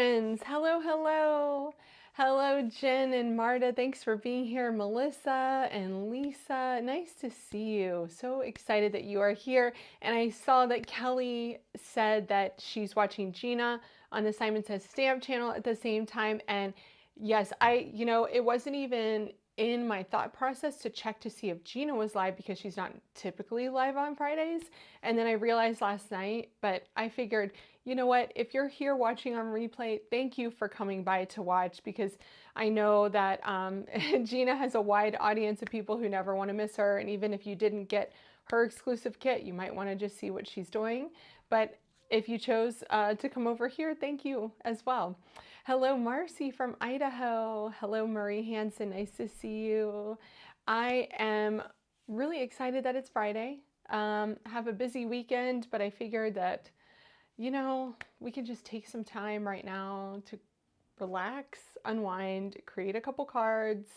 friends. Hello, hello. Hello, Jen and Marta. Thanks for being here. Melissa and Lisa. Nice to see you. So excited that you are here. And I saw that Kelly said that she's watching Gina on the Simon Says Stamp channel at the same time. And yes, it wasn't even in my thought process to check to see if Gina was live because she's not typically live on Fridays. And then I realized last night, but I figured, you know what, if you're here watching on replay, thank you for coming by to watch, because I know that Gina has a wide audience of people who never want to miss her. And even if you didn't get her exclusive kit, you might want to just see what she's doing. But if you chose to come over here, thank you as well. Hello, Marcy from Idaho. Hello, Marie Hansen. Nice to see you. I am really excited that it's Friday. Have a busy weekend, but I figured that, we can just take some time right now to relax, unwind, create a couple cards,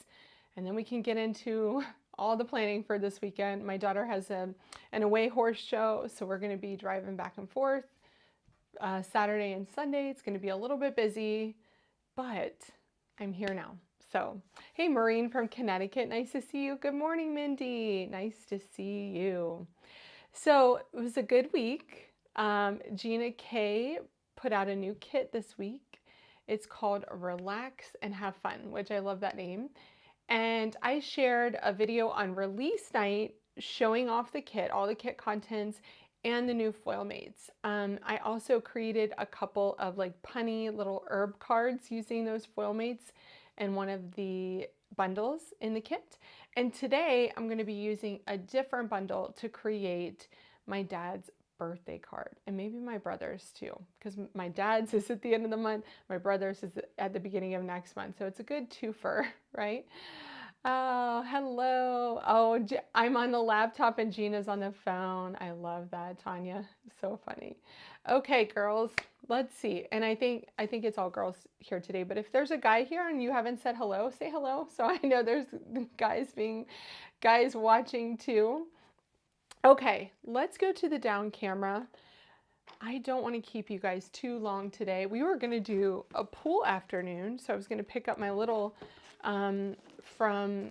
and then we can get into all the planning for this weekend. My daughter has an away horse show, so we're going to be driving back and forth Saturday and Sunday. It's going to be a little bit busy, but I'm here now. So, hey, Maureen from Connecticut, nice to see you. Good morning, Mindy. Nice to see you. So it was a good week. Gina K put out a new kit this week. It's called Relax and Have Fun, which I love that name. And I shared a video on release night showing off the kit, all the kit contents, and the new foil mates. I also created a couple of like punny little herb cards using those foil mates and one of the bundles in the kit. And today I'm going to be using a different bundle to create my dad's birthday card, and maybe my brother's too, because my dad's is at the end of the month, my brother's is at the beginning of next month. So it's a good twofer, right? Oh, hello. Oh, I'm on the laptop and Gina's on the phone. I love that, Tanya. So funny. Okay, girls, let's see. And I think it's all girls here today, but if there's a guy here and you haven't said hello, say hello. So I know there's guys watching too. Okay, let's go to the down camera. I don't want to keep you guys too long today. We were going to do a pool afternoon, so I was going to pick up my little from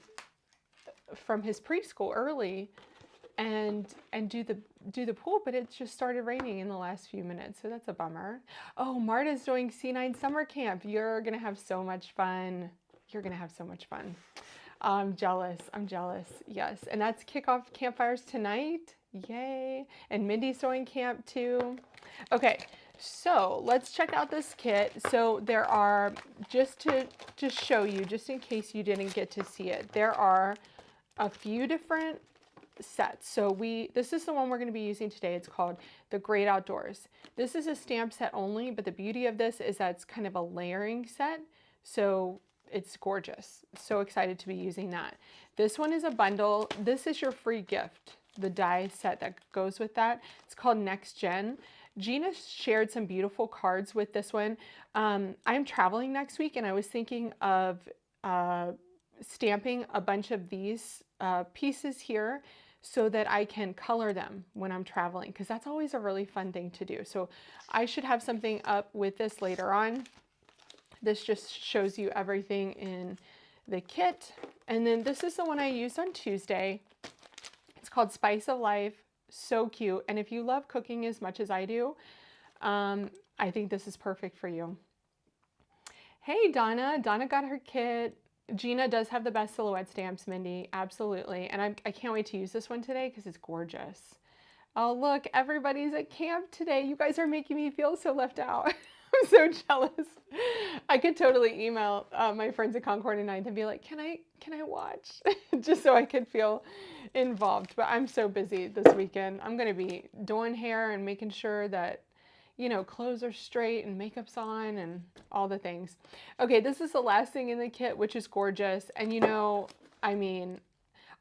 his preschool early and do the pool, but it just started raining in the last few minutes, so that's a bummer. Oh, Marta's doing C9 summer camp. You're gonna have so much fun. You're gonna have so much fun. I'm jealous. Yes, and that's kickoff campfires tonight. Yay! And Mindy's doing camp too. Okay, so let's check out this kit. So there are, just to show you, just in case you didn't get to see it, there are a few different sets. So this is the one we're going to be using today. It's called The Great Outdoors. This is a stamp set only, but the beauty of this is that it's kind of a layering set. So it's gorgeous. So excited to be using that. This one is a bundle. This is your free gift, the die set that goes with that. It's called Next Gen. Gina shared some beautiful cards with this one. I'm traveling next week, and I was thinking of stamping a bunch of these pieces here so that I can color them when I'm traveling, because that's always a really fun thing to do. So I should have something up with this later on. This just shows you everything in the kit. And then this is the one I used on Tuesday. It's called Spice of Life. So cute. And if you love cooking as much as I do, I think this is perfect for you. Hey, Donna. Donna got her kit. Gina does have the best silhouette stamps, Mindy. Absolutely. And I can't wait to use this one today because it's gorgeous. Oh, look, everybody's at camp today. You guys are making me feel so left out. I'm so jealous. I could totally email my friends at Concord and Ninth and be like, can I watch? Just so I could feel involved. But I'm so busy this weekend. I'm going to be doing hair and making sure that, clothes are straight and makeup's on and all the things. Okay, this is the last thing in the kit, which is gorgeous. And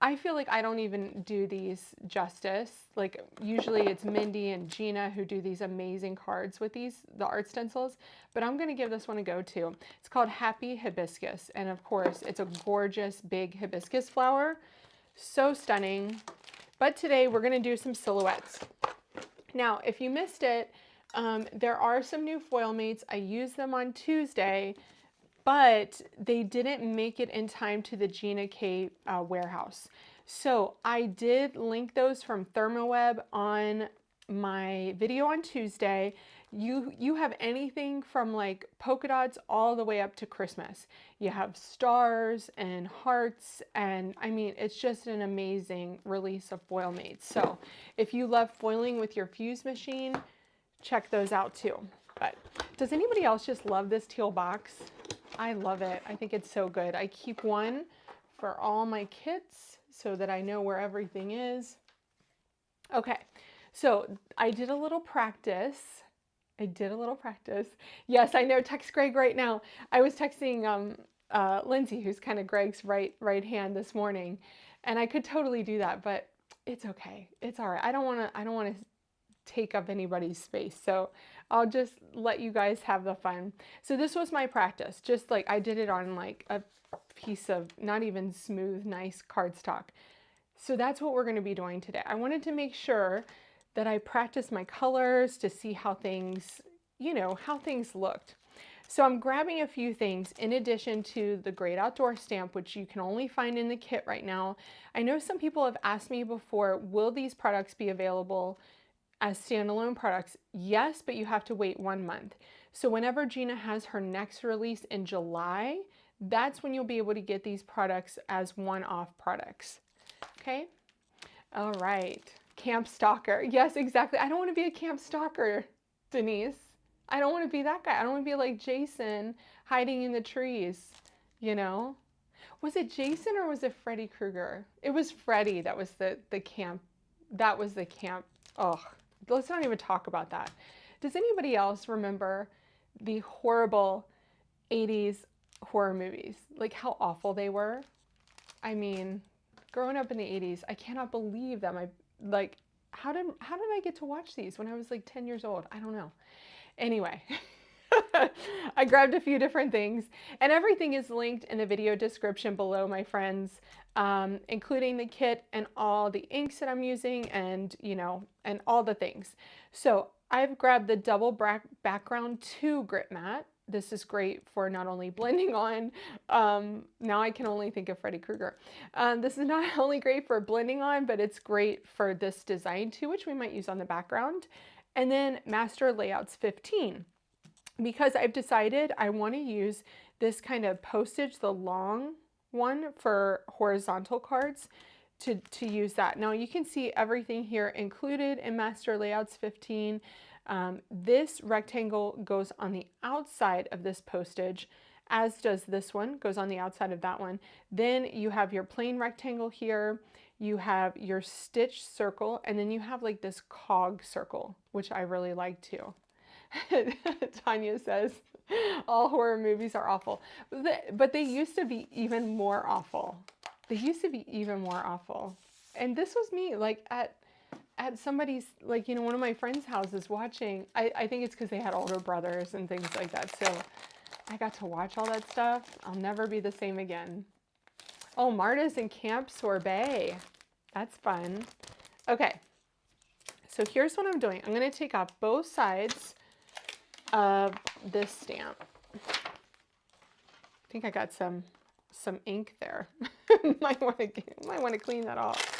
I feel like I don't even do these justice. Like usually it's Mindy and Gina who do these amazing cards with the art stencils, but I'm going to give this one a go too. It's called Happy Hibiscus. And of course it's a gorgeous big hibiscus flower. So stunning. But today we're going to do some silhouettes. Now, if you missed it, There are some new foil mates. I used them on Tuesday, but they didn't make it in time to the Gina K warehouse. So I did link those from ThermoWeb on my video on Tuesday. You have anything from like polka dots all the way up to Christmas. You have stars and hearts, and I mean, it's just an amazing release of foil mates. So if you love foiling with your fuse machine, check those out too. But does anybody else just love this teal box? I love it. I think it's so good. I keep one for all my kits so that I know where everything is. Okay, so I did a little practice. Yes, I know, text Greg right now. I was texting Lindsay, who's kind of Greg's right hand this morning, and I could totally do that, but it's okay. It's all right. I don't want to take up anybody's space. So I'll just let you guys have the fun. So this was my practice. Just like I did it on like a piece of not even smooth, nice cardstock. So that's what we're going to be doing today. I wanted to make sure that I practiced my colors to see how things, how things looked. So I'm grabbing a few things in addition to the Great Outdoor stamp, which you can only find in the kit right now. I know some people have asked me before, will these products be available as standalone products? Yes, but you have to wait 1 month. So whenever Gina has her next release in July, that's when you'll be able to get these products as one-off products. Okay? All right. Camp stalker. Yes, exactly. I don't want to be a camp stalker, Denise. I don't want to be that guy. I don't want to be like Jason hiding in the trees, Was it Jason or was it Freddy Krueger? It was Freddy that was the camp. That was the camp. Oh, let's not even talk about that. Does anybody else remember the horrible 80s horror movies? Like how awful they were? I mean, growing up in the 80s, I cannot believe that how did I get to watch these when I was like 10 years old? I don't know. Anyway, I grabbed a few different things, and everything is linked in the video description below, my friends, including the kit and all the inks that I'm using and, and all the things. So I've grabbed the double background 2 grit mat. This is great for not only blending on, now I can only think of Freddy Krueger. This is not only great for blending on, but it's great for this design too, which we might use on the background. And then Master Layouts 15, because I've decided I want to use this kind of postage, the long one for horizontal cards, to use that. Now you can see everything here included in Master Layouts 15. This rectangle goes on the outside of this postage, as does this one, goes on the outside of that one. Then you have your plain rectangle here, you have your stitch circle, and then you have like this cog circle, which I really like too. Tanya says, all horror movies are awful, but they used to be even more awful. They used to be even more awful. And this was me, like at somebody's, like, one of my friends' houses watching. I think it's because they had older brothers and things like that. So I got to watch all that stuff. I'll never be the same again. Oh, Marta's in Camp Sorbet. That's fun. Okay. So here's what I'm doing. I'm going to take off both sides of this stamp. I think I got some ink there. might want to clean that off.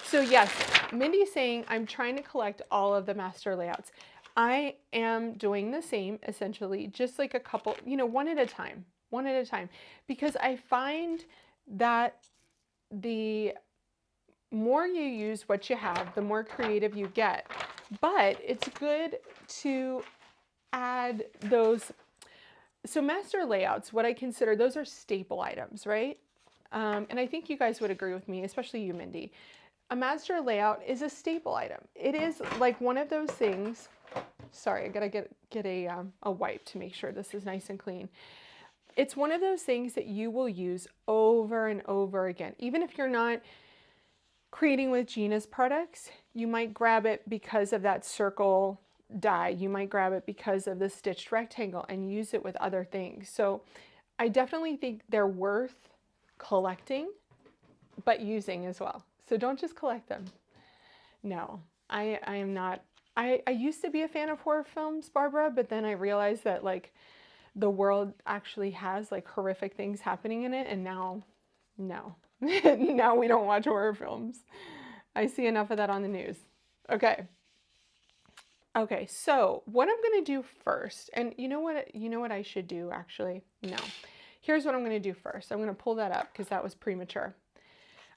So yes, Mindy's saying I'm trying to collect all of the master layouts. I am doing the same, essentially, just like a couple, one at a time, because I find that the more you use what you have, the more creative you get. But it's good to add those. So master layouts, what I consider, those are staple items, right? And I think you guys would agree with me, especially you, Mindy. A master layout is a staple item. It is like one of those things. Sorry, I gotta get a wipe to make sure this is nice and clean. It's one of those things that you will use over and over again. Even if you're not creating with Gina's products, you might grab it because of that circle die. You might grab it because of the stitched rectangle and use it with other things. So I definitely think they're worth collecting, but using as well. So don't just collect them. No, I am not I used to be a fan of horror films, Barbara, but then I realized that like the world actually has like horrific things happening in it, and now, no. Now we don't watch horror films. I see enough of that on the news. Okay. Okay, so what I'm gonna do first, and you know what I should do actually? No. Here's what I'm gonna do first. I'm gonna pull that up because that was premature.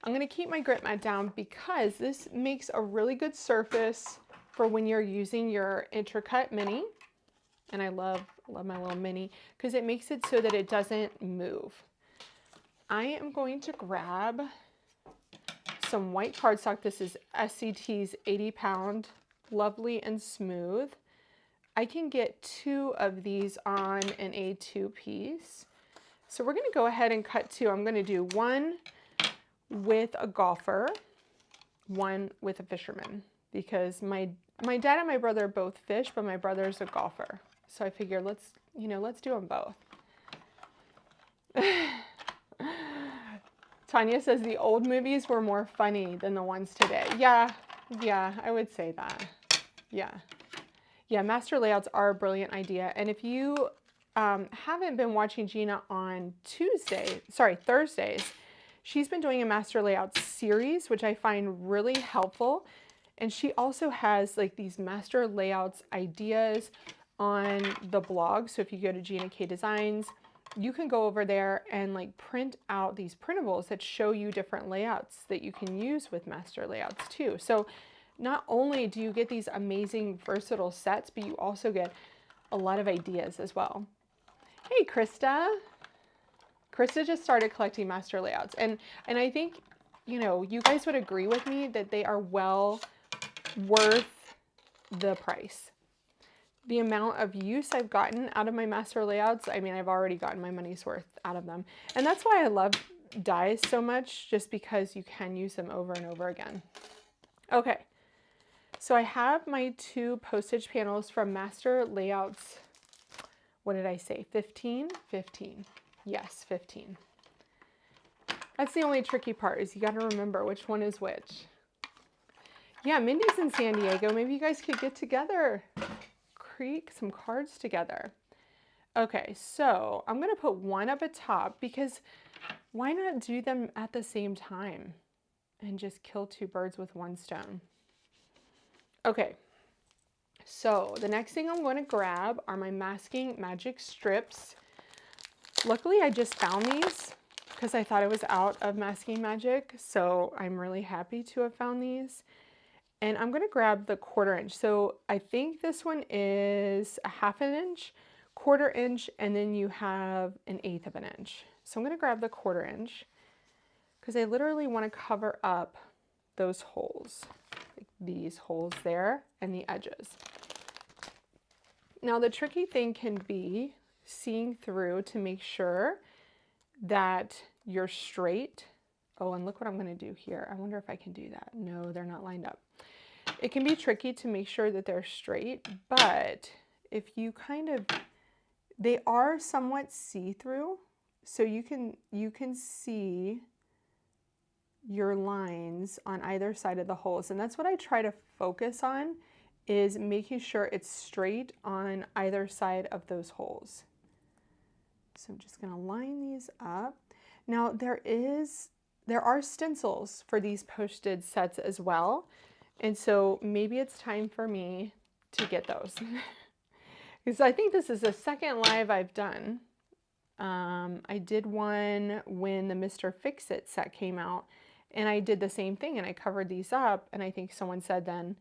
I'm gonna keep my grip mat down because this makes a really good surface for when you're using your Intri-Cut mini. And I love my little mini because it makes it so that it doesn't move. I am going to grab some white cardstock. This is SCT's 80-pound, lovely and smooth. I can get 2 of these on an A2 piece. So we're gonna go ahead and cut 2. I'm gonna do 1 with a golfer, 1 with a fisherman, because my dad and my brother both fish, but my brother's a golfer. So I figured let's do them both. Tanya says the old movies were more funny than the ones today. Yeah, I would say that. Yeah, master layouts are a brilliant idea. And if you haven't been watching Gina on Thursdays, she's been doing a master layout series, which I find really helpful. And she also has like these master layouts ideas on the blog. So if you go to Gina K Designs, you can go over there and like print out these printables that show you different layouts that you can use with master layouts too. So not only do you get these amazing versatile sets, but you also get a lot of ideas as well. Hey, Krista. Krista just started collecting master layouts. And I think, you guys would agree with me that they are well worth the price. The amount of use I've gotten out of my master layouts, I mean, I've already gotten my money's worth out of them. And that's why I love dies so much, just because you can use them over and over again. Okay, so I have my 2 postage panels from Master Layouts. What did I say? 15? 15. Yes, 15. That's the only tricky part, is you got to remember which one is which. Yeah, Mindy's in San Diego. Maybe you guys could get together, create some cards together. Okay, so I'm going to put 1 up at top because why not do them at the same time and just kill 2 birds with 1 stone? Okay, so the next thing I'm going to grab are my Masking Magic strips. Luckily, I just found these because I thought I was out of Masking Magic, so I'm really happy to have found these. And I'm going to grab the 1/4 inch. So I think this one is a 1/2 inch, 1/4 inch, and then you have an 1/8 of an inch. So I'm going to grab the 1/4 inch because I literally want to cover up those holes, like these holes there and the edges. Now the tricky thing can be seeing through to make sure that you're straight. Oh, and look what I'm going to do here. I wonder if I can do that. No, they're not lined up. It can be tricky to make sure that they're straight, but if you they are somewhat see-through, so you can see your lines on either side of the holes. And that's what I try to focus on, is making sure it's straight on either side of those holes. So I'm just going to line these up. Now there are stencils for these posted sets as well. And so maybe it's time for me to get those. Because I think this is the second live I've done. I did one when the Mr. Fix-It set came out, and I did the same thing, and I covered these up, and I think someone said then,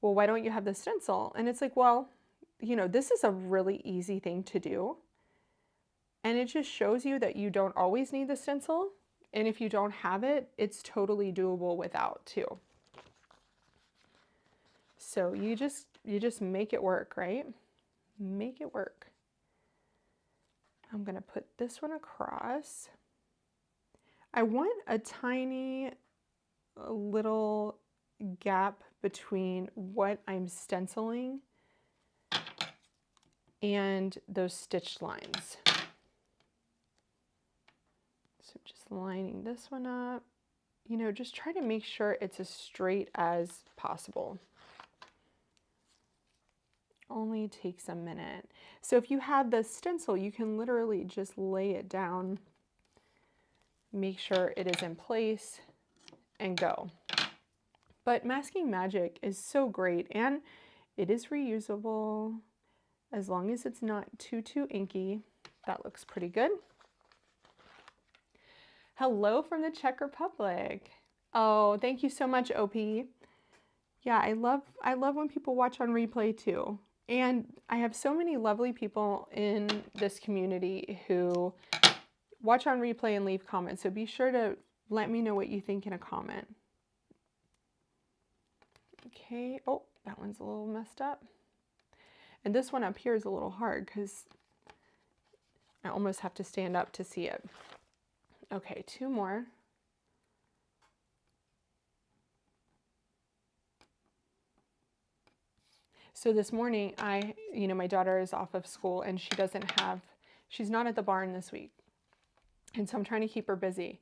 well, why don't you have the stencil? And it's like, well, this is a really easy thing to do. And it just shows you that you don't always need the stencil. And if you don't have it, it's totally doable without too. So you just make it work, right? Make it work. I'm going to put this one across. I want a tiny little gap between what I'm stenciling and those stitched lines. So just lining this one up, just try to make sure it's as straight as possible. Only takes a minute. So if you have the stencil, you can literally just lay it down, make sure it is in place, and go. But masking magic is so great, and it is reusable as long as it's not too inky. That looks pretty good. Hello from the Czech Republic. Oh, thank you so much, OP. Yeah, I love when people watch on replay too. And I have so many lovely people in this community who watch on replay and leave comments. So be sure to let me know what you think in a comment. Okay, oh, that one's a little messed up. And this one up here is a little hard because I almost have to stand up to see it. Okay, two more. So this morning, my daughter is off of school and she's not at the barn this week. And so I'm trying to keep her busy.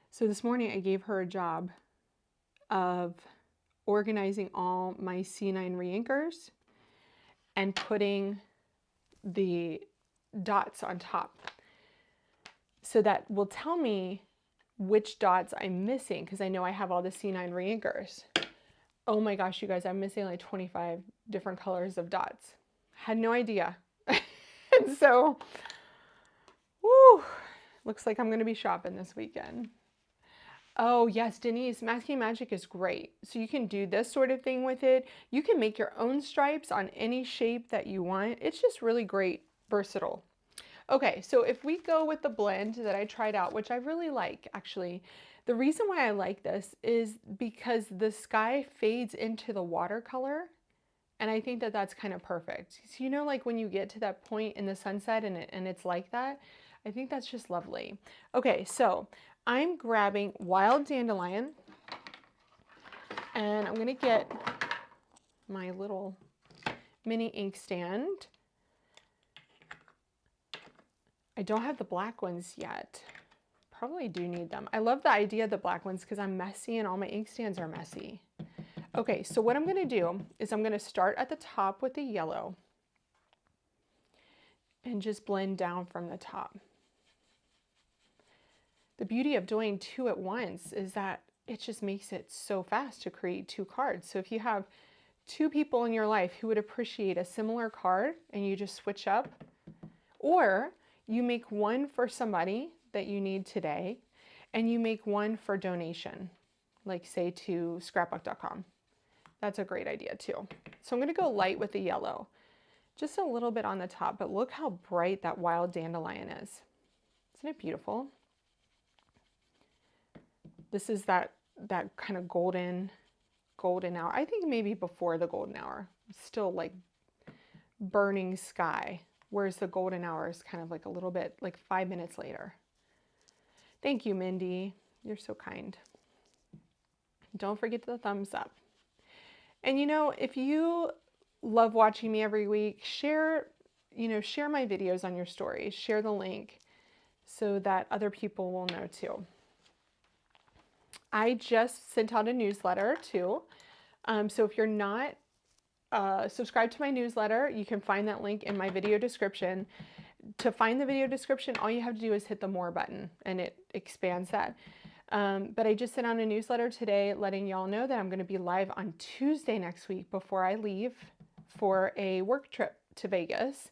So this morning I gave her a job of organizing all my C9 reinkers and putting the dots on top. So that will tell me which dots I'm missing because I know I have all the C9 reinkers. Oh my gosh, you guys, I'm missing like 25 different colors of dots. Had no idea. And so, woo, looks like I'm gonna be shopping this weekend. Oh yes, Denise, masking magic is great. So you can do this sort of thing with it. You can make your own stripes on any shape that you want. It's just really great, versatile. Okay, so if we go with the blend that I tried out, which I really like actually, the reason why I like this is because the sky fades into the watercolor, and I think that that's kind of perfect. So you know, like when you get to that point in the sunset and it's like that, I think that's just lovely. Okay, so I'm grabbing Wild Dandelion, and I'm gonna get my little mini ink stand. I don't have the black ones yet. Probably do need them. I love the idea of the black ones because I'm messy and all my ink stands are messy. Okay, so what I'm gonna do is I'm gonna start at the top with the yellow and just blend down from the top. The beauty of doing two at once is that it just makes it so fast to create two cards. So if you have two people in your life who would appreciate a similar card and you just switch up, or you make one for somebody that you need today and you make one for donation, like say to scrapbook.com. That's a great idea too. So I'm going to go light with the yellow, just a little bit on the top, but look how bright that Wild Dandelion is. Isn't it beautiful? This is that kind of golden hour. I think maybe before the golden hour, still like burning sky, whereas the golden hour is kind of like a little bit like 5 minutes later. Thank you, Mindy. You're so kind. Don't forget the thumbs up. And you know, if you love watching me every week, share my videos on your stories, share the link so that other people will know too. I just sent out a newsletter too. So if you're not subscribed to my newsletter, you can find that link in my video description. To find the video description, all you have to do is hit the more button and it expands that. But I just sent out a newsletter today letting y'all know that I'm going to be live on Tuesday next week before I leave for a work trip to Vegas.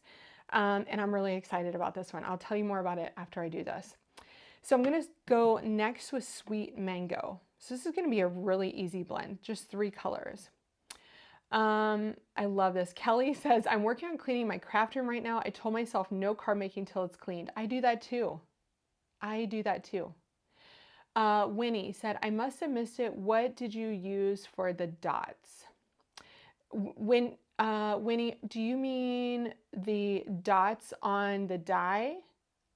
And I'm really excited about this one. I'll tell you more about it after I do this. So I'm going to go next with Sweet Mango. So this is going to be a really easy blend, just 3 colors. I love this. Kelly says, I'm working on cleaning my craft room right now. I told myself no card making till it's cleaned. I do that too. Winnie said, I must have missed it. What did you use for the dots? Winnie, do you mean the dots on the die,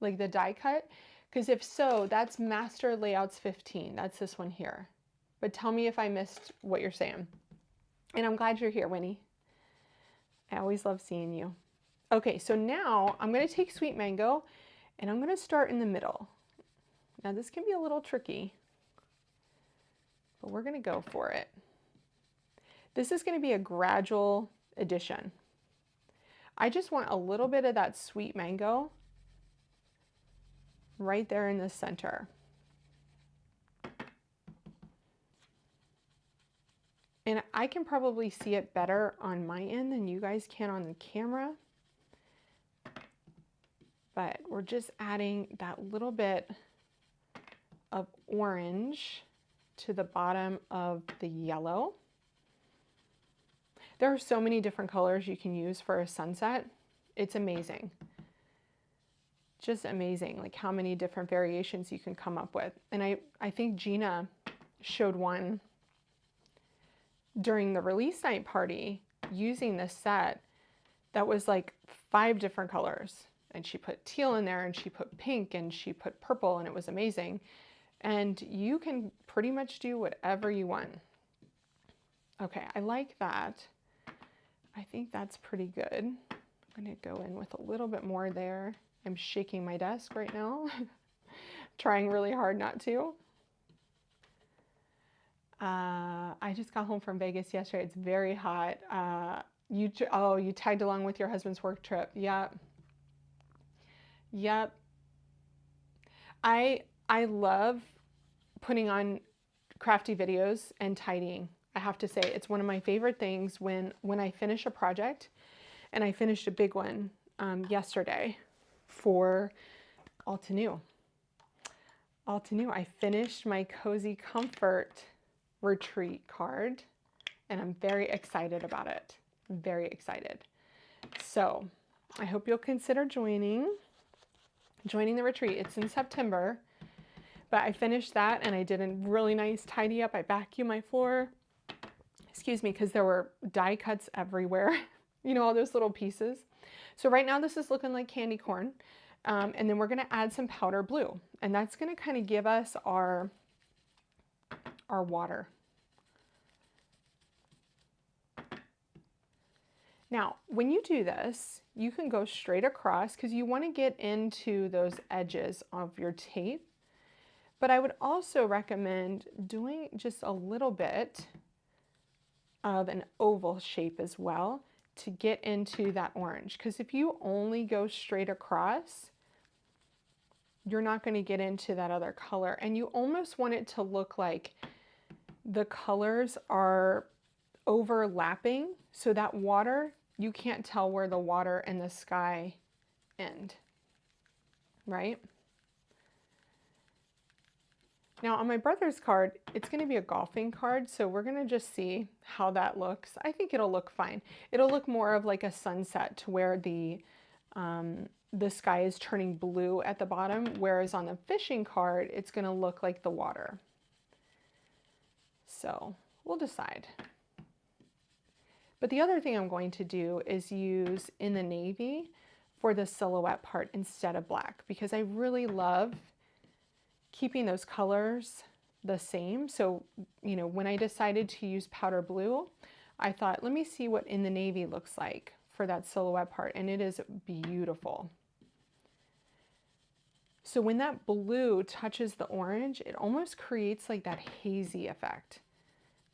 like the die cut? Because if so, that's Master Layouts 15. That's this one here. But tell me if I missed what you're saying. And I'm glad you're here, Winnie. I always love seeing you. Okay, so now I'm going to take Sweet Mango and I'm going to start in the middle. Now this can be a little tricky, but we're going to go for it. This is going to be a gradual addition. I just want a little bit of that sweet mango right there in the center. And I can probably see it better on my end than you guys can on the camera. But we're just adding that little bit of orange to the bottom of the yellow. There are so many different colors you can use for a sunset. It's amazing. Just amazing, like how many different variations you can come up with. And I think Gina showed one during the release night party using this set that was like 5 different colors. And she put teal in there, and she put pink, and she put purple, and it was amazing. And you can pretty much do whatever you want. Okay, I like that. I think that's pretty good. I'm gonna go in with a little bit more there. I'm shaking my desk right now, trying really hard not to. I just got home from Vegas yesterday. It's very hot. You tagged along with your husband's work trip. Yep. Yep. I love putting on crafty videos and tidying. I have to say, it's one of my favorite things when I finish a project, and I finished a big one yesterday for Altenew. I finished my Cozy Comfort retreat card, and I'm very excited about it. I'm very excited. So I hope you'll consider joining the retreat. It's in September, but I finished that, and I did a really nice tidy up. I vacuumed my floor, excuse me, because there were die cuts everywhere. You know, all those little pieces. So right now this is looking like candy corn. And then we're going to add some powder blue, and that's going to kind of give us our water. Now, when you do this, you can go straight across because you want to get into those edges of your tape. But I would also recommend doing just a little bit of an oval shape as well to get into that orange. Because if you only go straight across, you're not going to get into that other color. And you almost want it to look like the colors are overlapping, so that water, you can't tell where the water and the sky end, right? Now on my brother's card, it's going to be a golfing card, so we're going to just see how that looks. I think it'll look fine. It'll look more of like a sunset to where the sky is turning blue at the bottom, whereas on the fishing card, it's going to look like the water. So we'll decide. But the other thing I'm going to do is use in the navy for the silhouette part instead of black, because I really love keeping those colors the same. So, you know, when I decided to use powder blue, I thought, let me see what in the navy looks like for that silhouette part, and it is beautiful. So when that blue touches the orange, it almost creates like that hazy effect,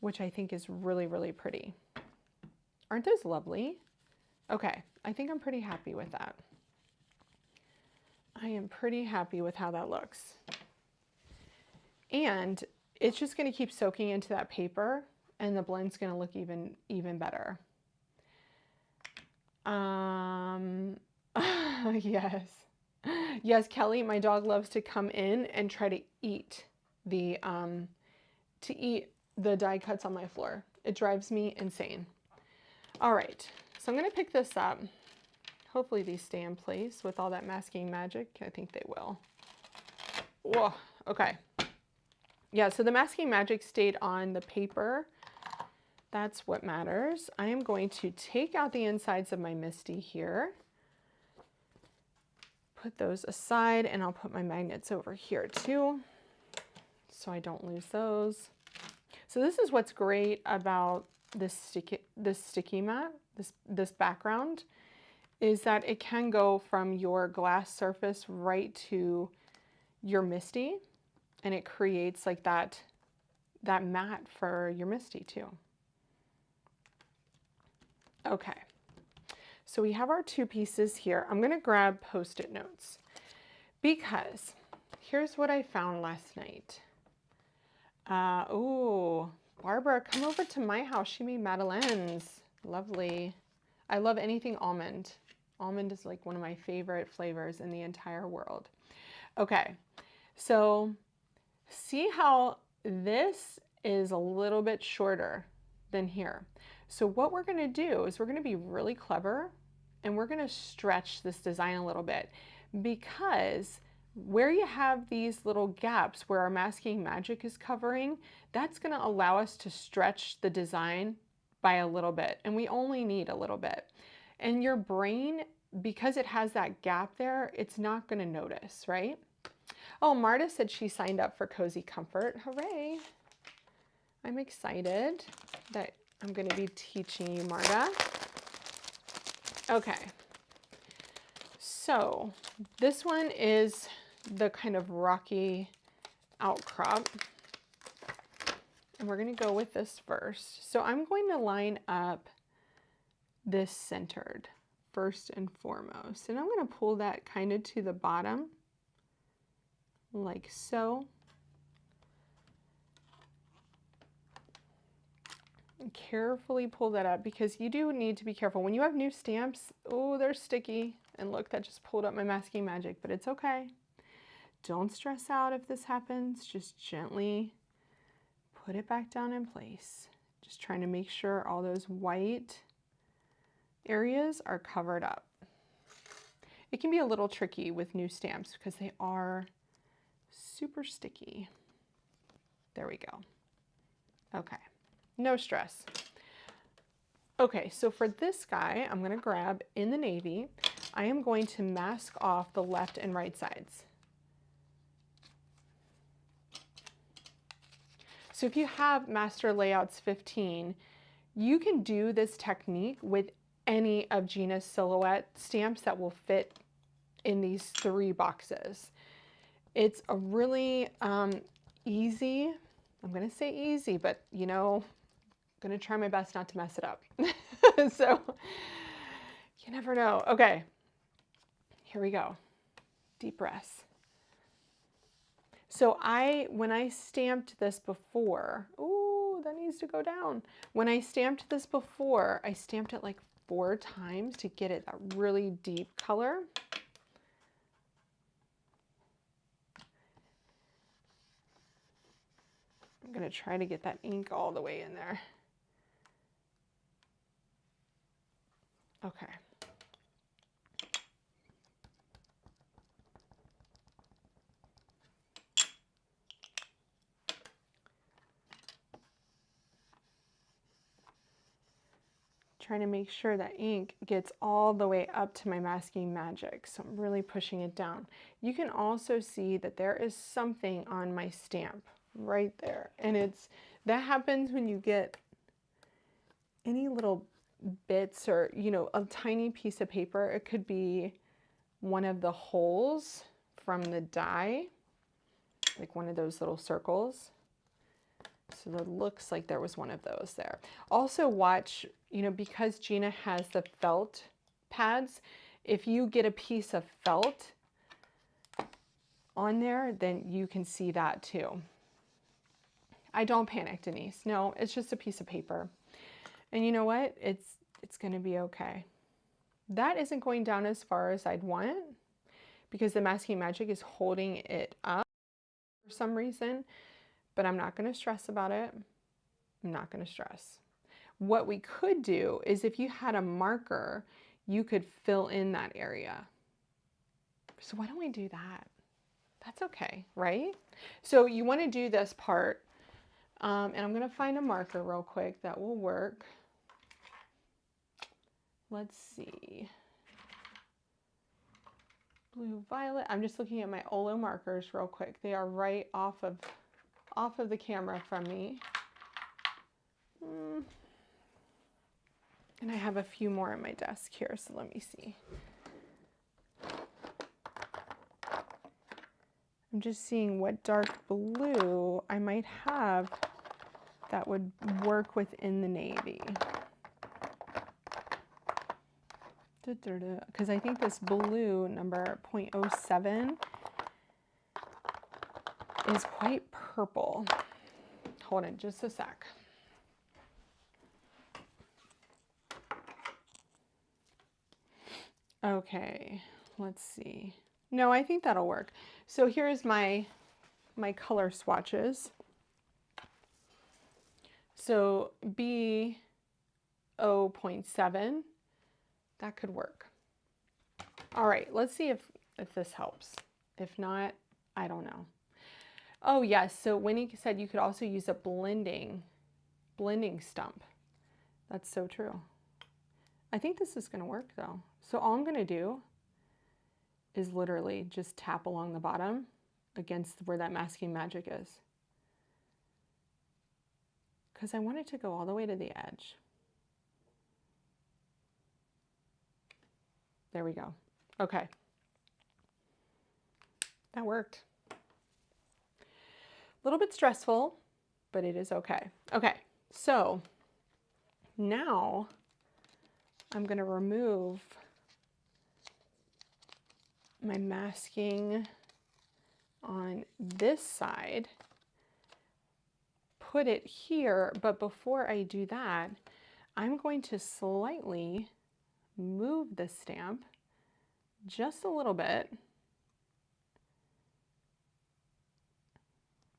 which I think is really, really pretty. Aren't those lovely? Okay, I think I'm pretty happy with that. I am pretty happy with how that looks. And it's just going to keep soaking into that paper, and the blend's going to look even better. Yes. Yes, Kelly, my dog loves to come in and try to eat the die cuts on my floor. It drives me insane. All right, so I'm going to pick this up. Hopefully these stay in place with all that masking magic. I think they will. Whoa, okay. Yeah, so the masking magic stayed on the paper. That's what matters. I am going to take out the insides of my Misty here. Put those aside, and I'll put my magnets over here too, so I don't lose those. So this is what's great about this sticky mat, this background, is that it can go from your glass surface right to your Misty, and it creates like that mat for your Misty too. Okay, So we have our 2 pieces here. I'm gonna grab Post-it notes because here's what I found last night. Oh, Barbara, come over to my house. She made madeleines. Lovely. I love anything almond. Almond is like one of my favorite flavors in the entire world. Okay, so see how this is a little bit shorter than here. So what we're gonna do is we're gonna be really clever and we're gonna stretch this design a little bit, because where you have these little gaps where our masking magic is covering, that's gonna allow us to stretch the design by a little bit, and we only need a little bit. And your brain, because it has that gap there, it's not gonna notice, right? Oh, Marta said she signed up for Cozy Comfort. Hooray. I'm excited that I'm going to be teaching you, Marta. Okay. So this one is the kind of rocky outcrop. And we're going to go with this first. So I'm going to line up this centered first and foremost. And I'm going to pull that kind of to the bottom, like so. And carefully pull that up, because you do need to be careful. When you have new stamps, oh, they're sticky. And look, that just pulled up my masking magic, but it's okay. Don't stress out if this happens. Just gently put it back down in place. Just trying to make sure all those white areas are covered up. It can be a little tricky with new stamps because they are super sticky. There we go. Okay, no stress. Okay, so for this guy, I'm gonna grab in the navy, I am going to mask off the left and right sides. So if you have Master Layouts 15, you can do this technique with any of Gina's silhouette stamps that will fit in these 3 boxes. It's a really easy, I'm gonna say easy, but you know, I'm gonna try my best not to mess it up. So you never know. Okay, here we go. Deep breaths. So when I stamped this before, ooh, that needs to go down. When I stamped this before, I stamped it like 4 times to get it that really deep color. I'm gonna try to get that ink all the way in there. Okay. Trying to make sure that ink gets all the way up to my masking magic. So I'm really pushing it down. You can also see that there is something on my stamp right there. And that happens when you get any little bits or, you know, a tiny piece of paper. It could be one of the holes from the die, like one of those little circles. So it looks like there was one of those there. Also watch, you know, because Gina has the felt pads, if you get a piece of felt on there, then you can see that too. I don't panic, Denise. No, it's just a piece of paper. And you know what? It's going to be okay. That isn't going down as far as I'd want it because the masking magic is holding it up for some reason, but I'm not going to stress about it. I'm not going to stress. What we could do is if you had a marker, you could fill in that area. So why don't we do that? That's okay, right? So you want to do this part, and I'm going to find a marker real quick that will work. Let's see. Blue, violet. I'm just looking at my Olo markers real quick. They are right off of the camera from me. And I have a few more on my desk here, so let me see. I'm just seeing what dark blue I might have that would work within the navy. because I think this blue number 0.07 is quite purple. Hold on just a sec. Okay, let's see. No, I think that'll work. So here's my color swatches. So B 0.7, that could work. All right, let's see if this helps. If not, I don't know. Oh yes, so Winnie said you could also use a blending stump. That's so true. I think this is gonna work though. So all I'm gonna do is literally just tap along the bottom against where that masking magic is, because I want it to go all the way to the edge. There we go. Okay. That worked. A little bit stressful, but it is okay. Okay, so now I'm going to remove my masking on this side, put it here, but before I do that, I'm going to slightly move the stamp just a little bit,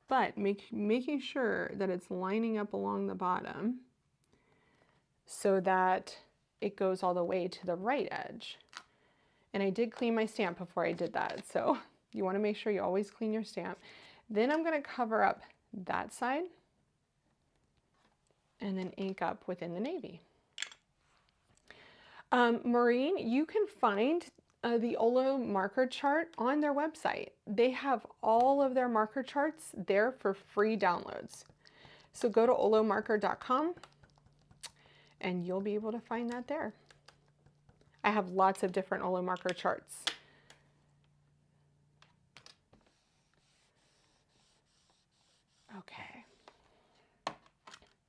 but making sure that it's lining up along the bottom so that it goes all the way to the right edge. And I did clean my stamp before I did that, so you want to make sure you always clean your stamp. Then I'm going to cover up that side and then ink up within the navy. Maureen, you can find the Olo marker chart on their website. They have all of their marker charts there for free downloads. So go to olomarker.com and you'll be able to find that there. I have lots of different Olo marker charts. Okay.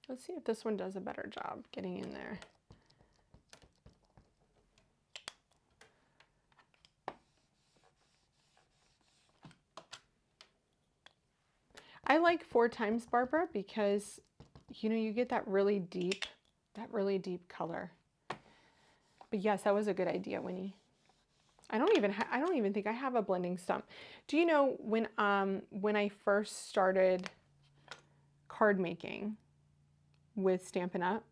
Let's see if this one does a better job getting in there. I like 4 times, Barbara, because you know you get that really deep color. But yes, that was a good idea, Winnie. I don't even think I have a blending stump. Do you know when I first started card making with Stampin' Up,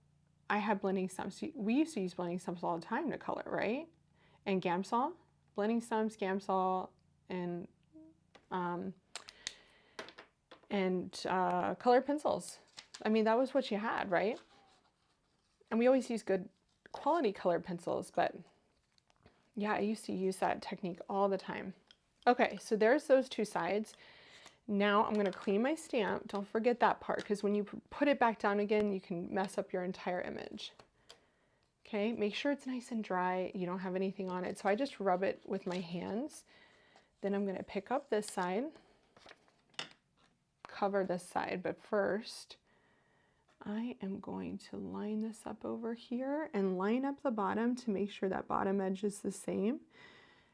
I had blending stumps. We used to use blending stumps all the time to color, right? And Gamsol, blending stumps, Gamsol, and colored pencils. I mean, that was what you had, right? And we always use good quality colored pencils, but yeah, I used to use that technique all the time. Okay, so there's those 2 sides. Now I'm going to clean my stamp. Don't forget that part, because when you put it back down again, you can mess up your entire image. Okay, make sure it's nice and dry. You don't have anything on it. So I just rub it with my hands. Then I'm going to pick up this side, cover this side, but first I am going to line this up over here and line up the bottom to make sure that bottom edge is the same.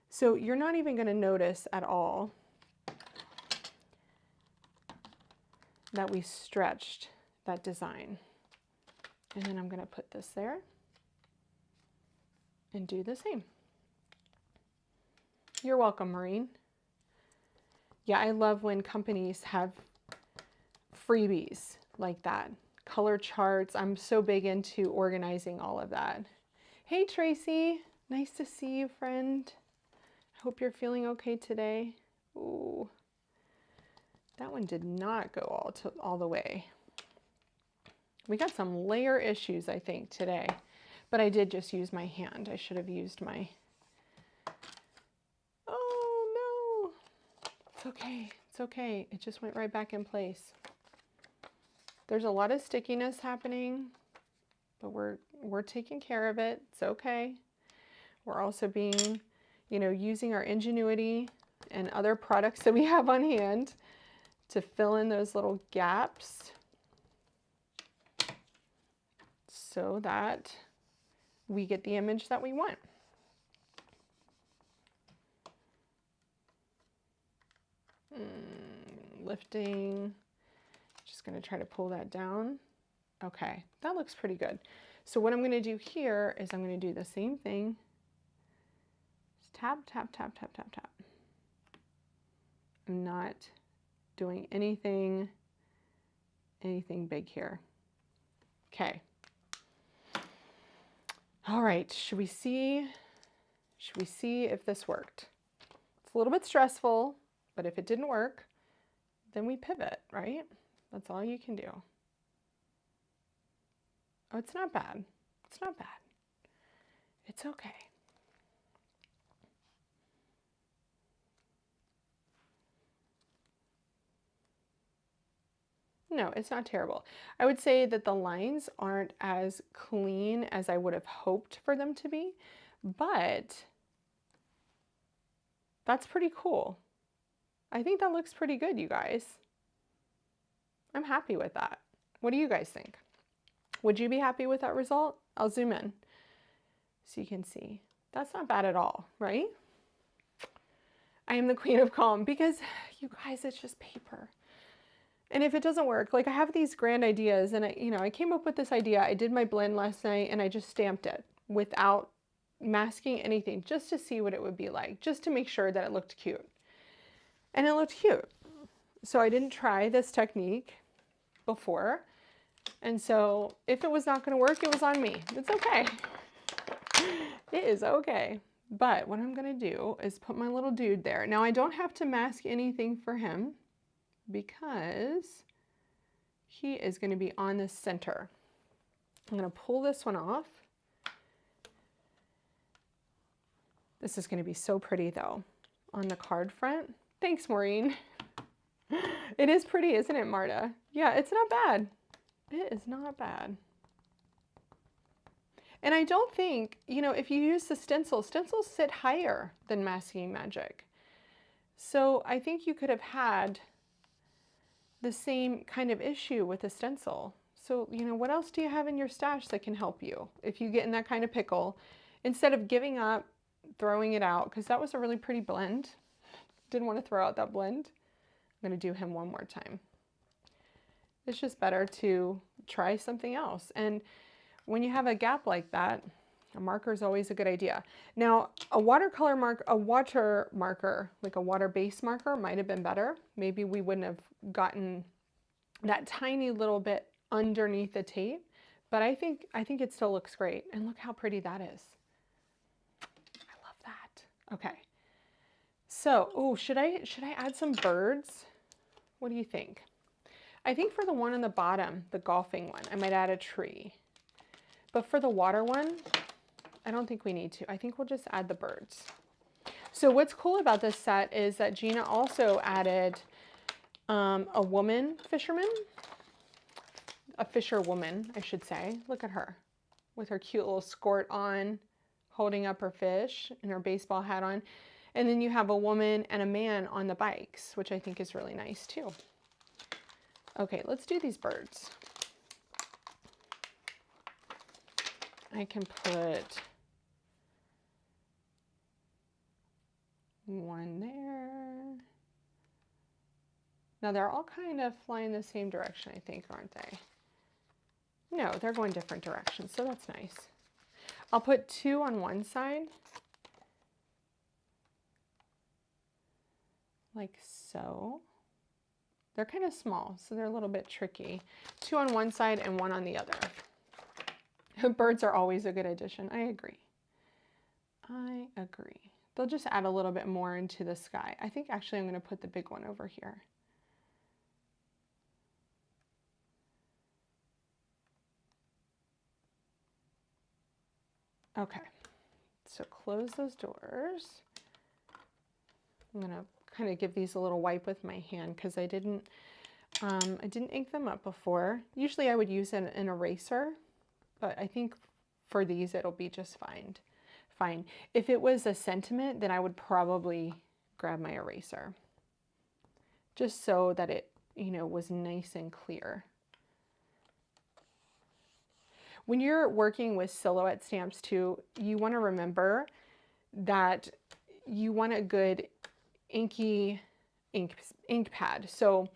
So you're not even going to notice at all that we stretched that design. And then I'm going to put this there and do the same. You're welcome, Maureen. Yeah, I love when companies have freebies like that. Color charts. I'm so big into organizing all of that. Hey, Tracy. Nice to see you, friend. I hope you're feeling okay today. Ooh, that one did not go all the way. We got some layer issues, I think, today. But I did just use my hand. I should have used my... Oh, no. It's okay. It's okay. It just went right back in place. There's a lot of stickiness happening, but we're taking care of it. It's okay. We're also being, you know, using our ingenuity and other products that we have on hand to fill in those little gaps so that we get the image that we want. Lifting, just going to try to pull that down. Okay, that looks pretty good. So what I'm going to do here is I'm going to do the same thing. Just tap, tap, tap, tap, tap, tap. I'm not doing anything big here. Okay. All right, should we see if this worked? It's a little bit stressful, but if it didn't work, then we pivot, right? That's all you can do. Oh, it's not bad. It's not bad. It's okay. No, it's not terrible. I would say that the lines aren't as clean as I would have hoped for them to be, but that's pretty cool. I think that looks pretty good, you guys. I'm happy with that. What do you guys think? Would you be happy with that result? I'll zoom in so you can see. That's not bad at all, right? I am the queen of calm because, you guys, it's just paper. And if it doesn't work, like I have these grand ideas and I came up with this idea. I did my blend last night and I just stamped it without masking anything just to see what it would be like, just to make sure that it looked cute. And it looked cute. So I didn't try this technique before. And so if it was not going to work, it was on me. It's okay. It is okay. But what I'm going to do is put my little dude there. Now I don't have to mask anything for him, because he is going to be on the center. I'm going to pull this one off. This is going to be so pretty though on the card front. Thanks, Maureen. It is pretty, isn't it, Marta? Yeah, it's not bad. It is not bad. And I don't think, if you use the stencils sit higher than Masking Magic. So I think you could have had the same kind of issue with a stencil. So, what else do you have in your stash that can help you if you get in that kind of pickle? Instead of giving up, throwing it out, because that was a really pretty blend. Didn't want to throw out that blend. I'm going to do him one more time. It's just better to try something else. And when you have a gap like that, a marker is always a good idea. Now, a water marker, like a water-based marker, might have been better. Maybe we wouldn't have gotten that tiny little bit underneath the tape, but I think it still looks great. And look how pretty that is. I love that. Okay. So, should I add some birds? What do you think? I think for the one on the bottom, the golfing one, I might add a tree. But for the water one, I don't think we need to. I think we'll just add the birds. So what's cool about this set is that Gina also added a woman fisherman, a fisherwoman, I should say. Look at her with her cute little skirt on, holding up her fish and her baseball hat on. And then you have a woman and a man on the bikes, which I think is really nice too. Okay, let's do these birds. I can put one there. Now they're all kind of flying the same direction, I think, aren't they? No, they're going different directions, so that's nice. I'll put two on one side, like so. They're kind of small, so they're a little bit tricky. Two on one side and one on the other. Birds are always a good addition. I agree. I agree. They'll just add a little bit more into the sky. I think actually I'm going to put the big one over here. Okay, so close those doors. I'm going to kind of give these a little wipe with my hand because I didn't ink them up before. Usually I would use an eraser, but I think for these it'll be just fine. If it was a sentiment, then I would probably grab my eraser just so that it, was nice and clear. When you're working with silhouette stamps too, you want to remember that you want a good inky ink pad. So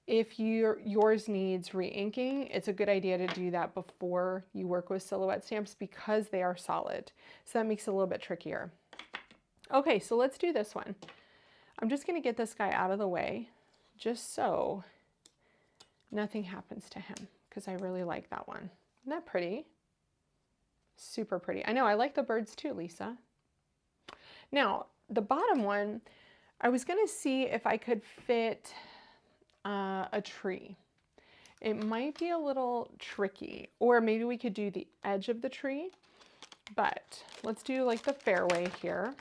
if yours needs re-inking, it's a good idea to do that before you work with silhouette stamps because they are solid. So that makes it a little bit trickier. Okay, so let's do this one. I'm just going to get this guy out of the way just so nothing happens to him because I really like that one. Isn't that pretty? Super pretty. I know, I like the birds too, Lisa. Now, the bottom one, I was going to see if I could fit a tree. It might be a little tricky, or maybe we could do the edge of the tree, but let's do like the fairway here.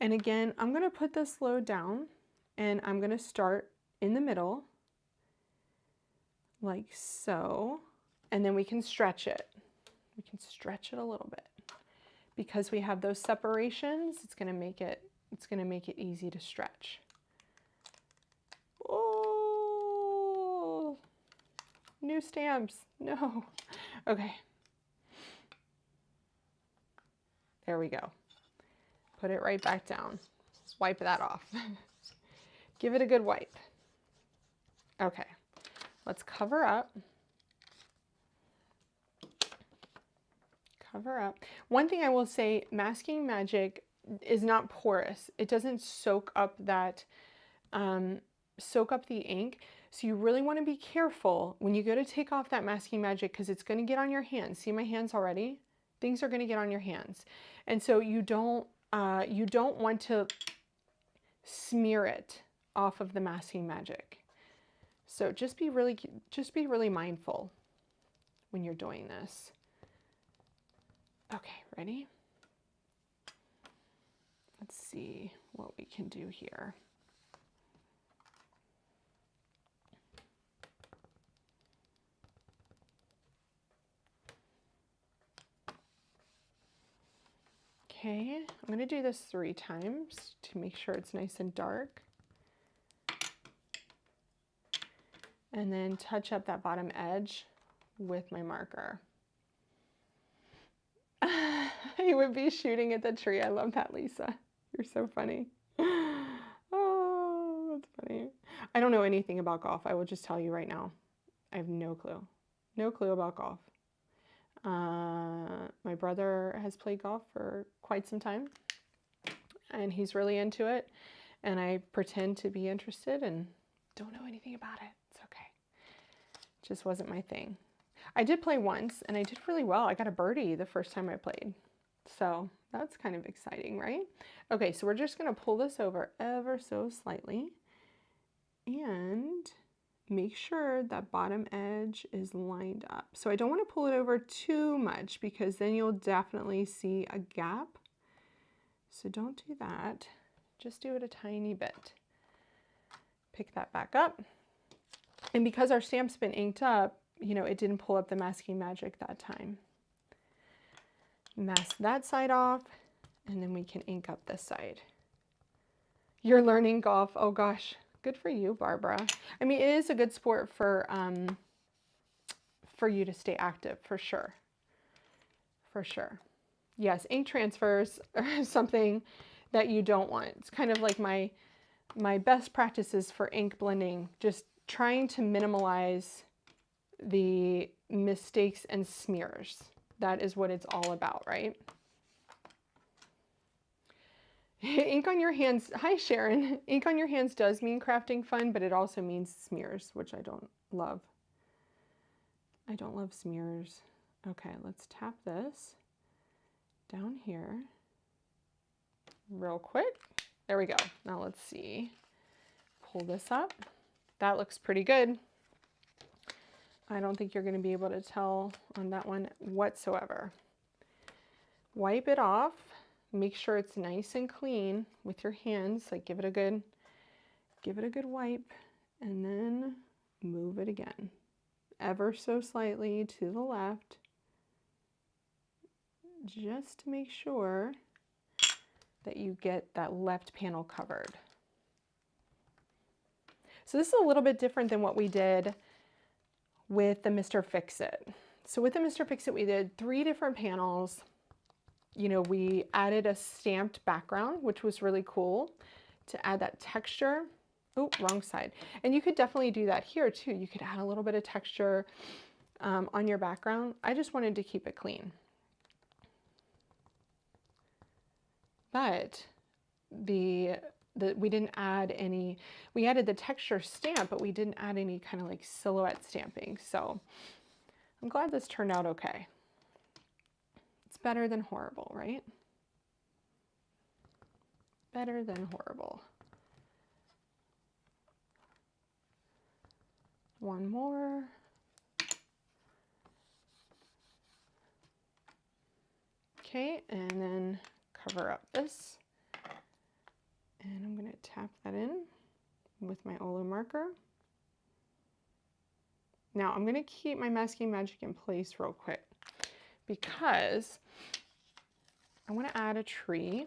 And again, I'm going to put this load down and I'm going to start in the middle like so, and then we can stretch it. We can stretch it a little bit. Because we have those separations, it's going to make it easy to stretch. Oh, new stamps. No. Okay. There we go. Put it right back down. Wipe that off. Give it a good wipe. Okay. Let's cover up. Cover up. One thing I will say, Masking Magic is not porous. It doesn't soak up that, soak up the ink. So you really want to be careful when you go to take off that Masking Magic because it's going to get on your hands. See my hands already? Things are going to get on your hands. And so you don't want to smear it off of the Masking Magic. So just be really mindful when you're doing this. Okay, ready? Let's see what we can do here. Okay, I'm going to do this 3 times to make sure it's nice and dark. And then touch up that bottom edge with my marker. You would be shooting at the tree. I love that, Lisa. You're so funny. Oh, that's funny. I don't know anything about golf. I will just tell you right now. I have no clue. No clue about golf. My brother has played golf for quite some time, and he's really into it. And I pretend to be interested and don't know anything about it. It's okay. It just wasn't my thing. I did play once, and I did really well. I got a birdie the first time I played. So that's kind of exciting, right? Okay, so we're just going to pull this over ever so slightly and make sure that bottom edge is lined up. So I don't want to pull it over too much because then you'll definitely see a gap. So don't do that. Just do it a tiny bit. Pick that back up. And because our stamp's been inked up, you know, it didn't pull up the Masking Magic that time. Mask that side off, and then we can ink up this side. You're learning golf. Oh gosh, good for you, Barbara. I mean, it is a good sport for you to stay active, for sure. For sure. Yes, ink transfers are something that you don't want. It's kind of like my best practices for ink blending, just trying to minimize the mistakes and smears. That is what it's all about, right? Ink on your hands. Hi, Sharon. Ink on your hands does mean crafting fun, but it also means smears, which I don't love. I don't love smears. Okay, let's tap this down here real quick. There we go. Now let's see. Pull this up. That looks pretty good. I don't think you're going to be able to tell on that one whatsoever. Wipe it off. Make sure it's nice and clean with your hands. Like give it a good wipe, and then move it again, ever so slightly to the left, just to make sure that you get that left panel covered. So this is a little bit different than what we did with the Mr. Fix-It. So with the Mr. Fix-It, we did 3 different panels. You know, we added a stamped background, which was really cool to add that texture. Oh, wrong side. And you could definitely do that here too. You could add a little bit of texture on your background. I just wanted to keep it clean. But we didn't add any, we added the texture stamp, but we didn't add any kind of like silhouette stamping. So I'm glad this turned out okay. It's better than horrible, right? Better than horrible. One more. Okay, and then cover up this. And I'm going to tap that in with my Olu marker. Now I'm going to keep my masking magic in place real quick because I want to add a tree,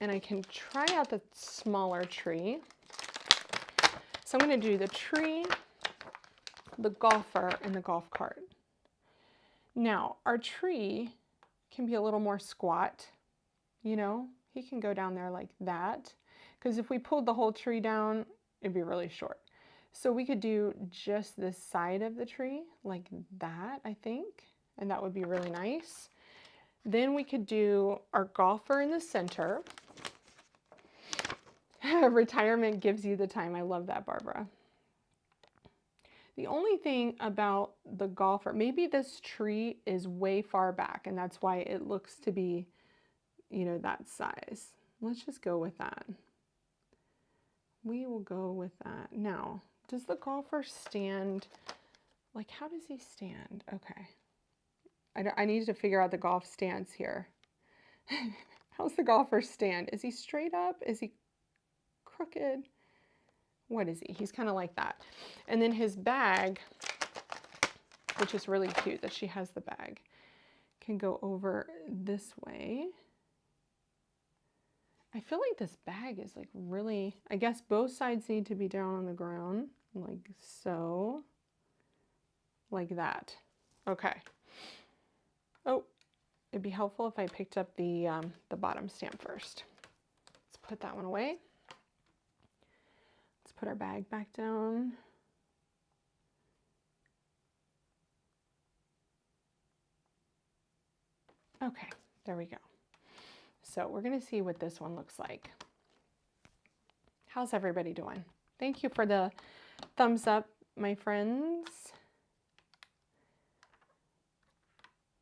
and I can try out the smaller tree. So I'm going to do the tree, the golfer, and the golf cart. Now our tree can be a little more squat, you know, he can go down there like that, because if we pulled the whole tree down, it'd be really short. So we could do just this side of the tree like that, I think, and that would be really nice. Then we could do our golfer in the center. Retirement gives you the time. I love that, Barbara. The only thing about the golfer, maybe this tree is way far back and that's why it looks to be, you know, that size. Let's just go with that. We will go with that. Now, does the golfer stand, like how does he stand? Okay. I need to figure out the golf stance here. How's the golfer stand? Is he straight up? Is he crooked? What is he? He's kind of like that. And then his bag, which is really cute that she has the bag, can go over this way. I feel like this bag is like really, I guess both sides need to be down on the ground, like so, like that. Okay. Oh, it'd be helpful if I picked up the bottom stamp first. Let's put that one away. Let's put our bag back down. Okay, there we go. So we're gonna see what this one looks like. How's everybody doing? Thank you for the thumbs up, my friends.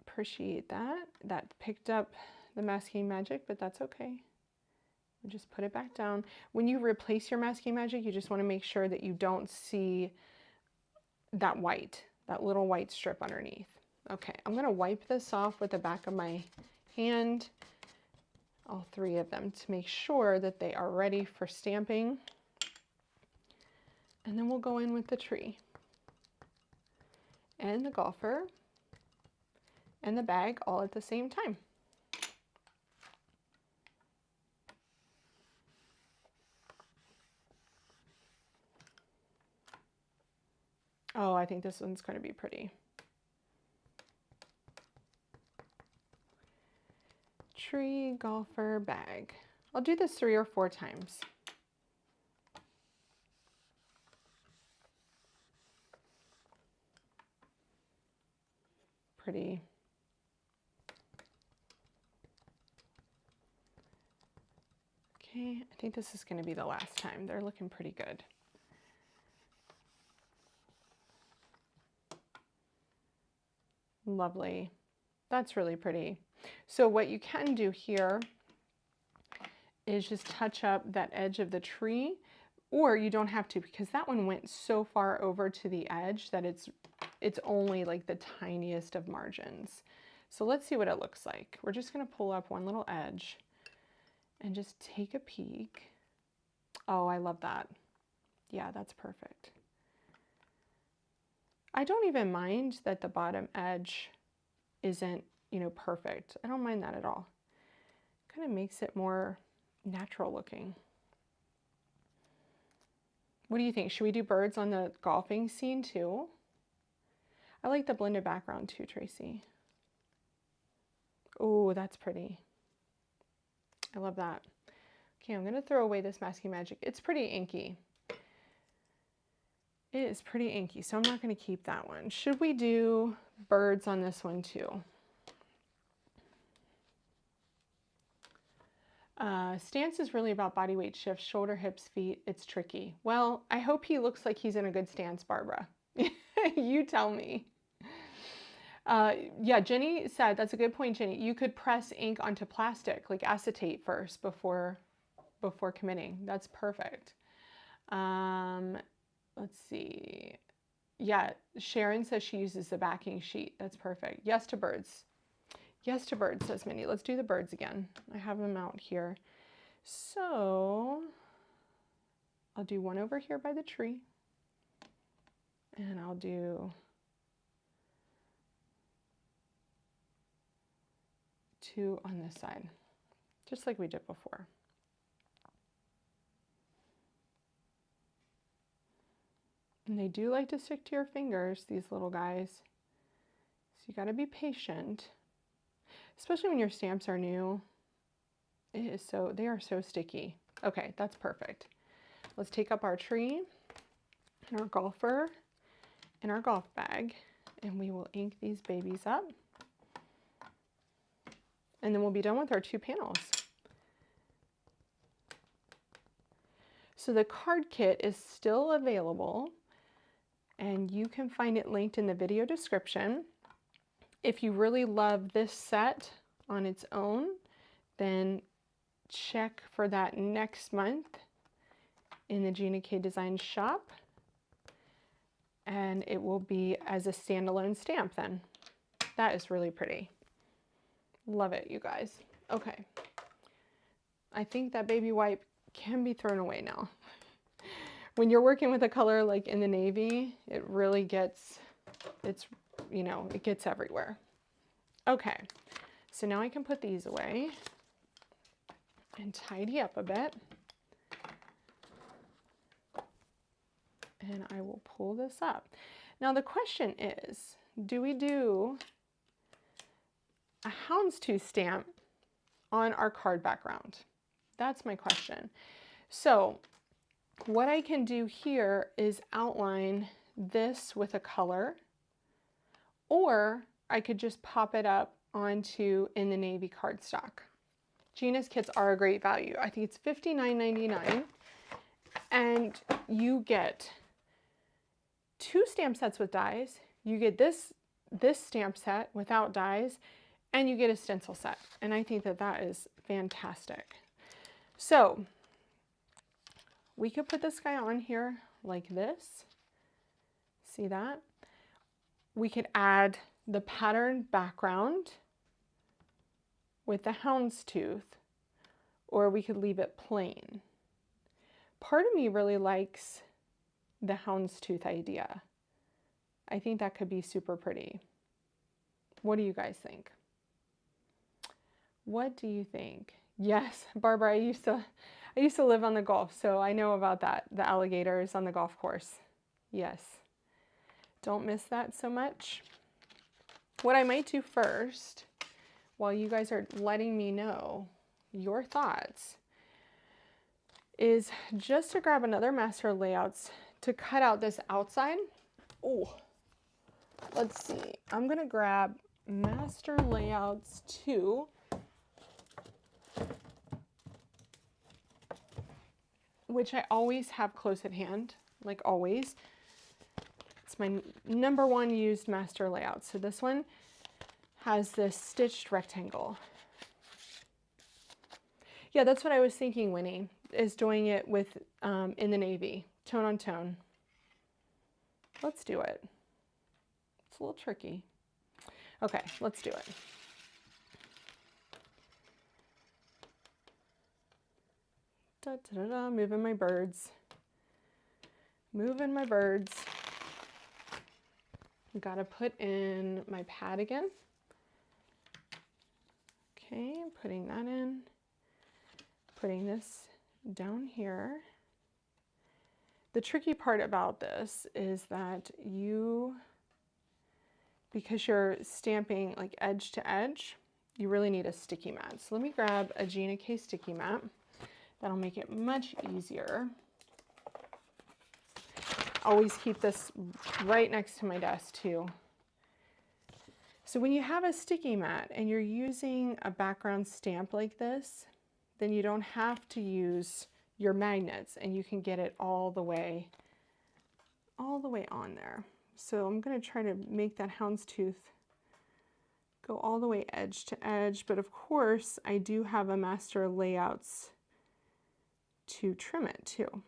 Appreciate that. That picked up the masking magic, but that's okay. We'll just put it back down. When you replace your masking magic, you just want to make sure that you don't see that white, that little white strip underneath. Okay, I'm going to wipe this off with the back of my hand, all three of them, to make sure that they are ready for stamping. And then we'll go in with the tree and the golfer and the bag all at the same time. Oh, I think this one's going to be pretty. Tree, golfer, bag. I'll do this 3 or 4 times. Pretty. Okay, I think this is going to be the last time. They're looking pretty good. Lovely. That's really pretty. So what you can do here is just touch up that edge of the tree, or you don't have to, because that one went so far over to the edge that it's only like the tiniest of margins. So let's see what it looks like. We're just going to pull up one little edge and just take a peek. Oh, I love that. Yeah, that's perfect. I don't even mind that the bottom edge isn't, you know, perfect. I don't mind that at all. Kind of makes it more natural looking. What do you think? Should we do birds on the golfing scene too? I like the blended background too, Tracy. Oh, that's pretty. I love that. Okay, I'm gonna throw away this Masking Magic. It's pretty inky. It is pretty inky, so I'm not gonna keep that one. Should we do birds on this one too? Stance is really about body weight shift, shoulder, hips, feet. It's tricky. Well, I hope he looks like he's in a good stance, Barbara. You tell me. Yeah, Jenny said, that's a good point, Jenny. You could press ink onto plastic, like acetate first before committing. That's perfect. Let's see. Yeah, Sharon says she uses the backing sheet. That's perfect. Yes to birds. Yes to birds, says Minnie. Let's do the birds again. I have them out here. So I'll do one over here by the tree. And I'll do two on this side, just like we did before. And they do like to stick to your fingers, these little guys. So you got to be patient, especially when your stamps are new. They are so sticky. Okay, that's perfect. Let's take up our tree and our golfer and our golf bag, and we will ink these babies up. And then we'll be done with our 2 panels. So the card kit is still available, and you can find it linked in the video description. If you really love this set on its own, then check for that next month in the Gina K Design shop, and it will be as a standalone stamp then. That is really pretty. Love it, you guys. Okay. I think that baby wipe can be thrown away now. When you're working with a color like in the navy, it really gets, it gets everywhere. Okay, so now I can put these away and tidy up a bit. And I will pull this up. Now the question is, do we do a houndstooth stamp on our card background? That's my question. So what I can do here is outline this with a color, or I could just pop it up onto In the Navy cardstock. Gina's kits are a great value. I think it's $59.99, and you get 2 stamp sets with dies. You get this stamp set without dies, and you get a stencil set. And I think that that is fantastic. So we could put this guy on here like this. See that? We could add the pattern background with the houndstooth, or we could leave it plain. Part of me really likes the houndstooth idea. I think that could be super pretty. What do you guys think? What do you think? Yes, Barbara, I used to live on the Gulf, so I know about that, the alligators on the golf course. Yes, don't miss that so much. What I might do first, while you guys are letting me know your thoughts, is just to grab another Master Layouts to cut out this outside. Oh, let's see. I'm gonna grab Master Layouts 2. Which I always have close at hand, like always. It's my #1 used Master Layout. So this one has this stitched rectangle. Yeah, that's what I was thinking, Winnie, is doing it with In the Navy, tone on tone. Let's do it. It's a little tricky. Okay, let's do it. Da, da, da, da, moving my birds. Moving my birds. Gotta put in my pad again. Okay, putting that in. Putting this down here. The tricky part about this is that because you're stamping like edge to edge, you really need a sticky mat. So let me grab a Gina K sticky mat. That'll make it much easier. Always keep this right next to my desk too. So when you have a sticky mat and you're using a background stamp like this, then you don't have to use your magnets and you can get it all the way on there. So I'm going to try to make that houndstooth go all the way edge to edge, but of course I do have a master layouts to trim it too.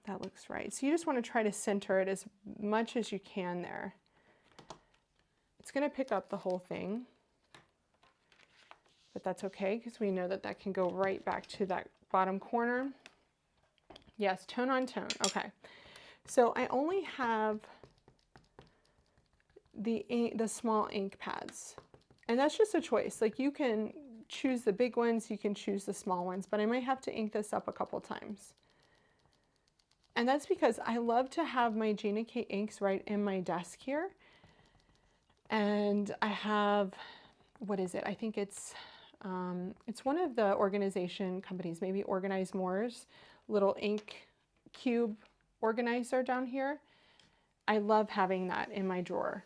That looks right. So you just want to try to center it as much as you can there. It's going to pick up the whole thing, but that's okay because we know that that can go right back to that bottom corner. Yes, tone on tone. Okay. So I only have the small ink pads, and that's just a choice. Like you can choose the big ones, you can choose the small ones, but I might have to ink this up a couple times. And that's because I love to have my Gina K inks right in my desk here. And I have, what is it? I think it's one of the organization companies, maybe Organize More's little ink cube organizer down here. I love having that in my drawer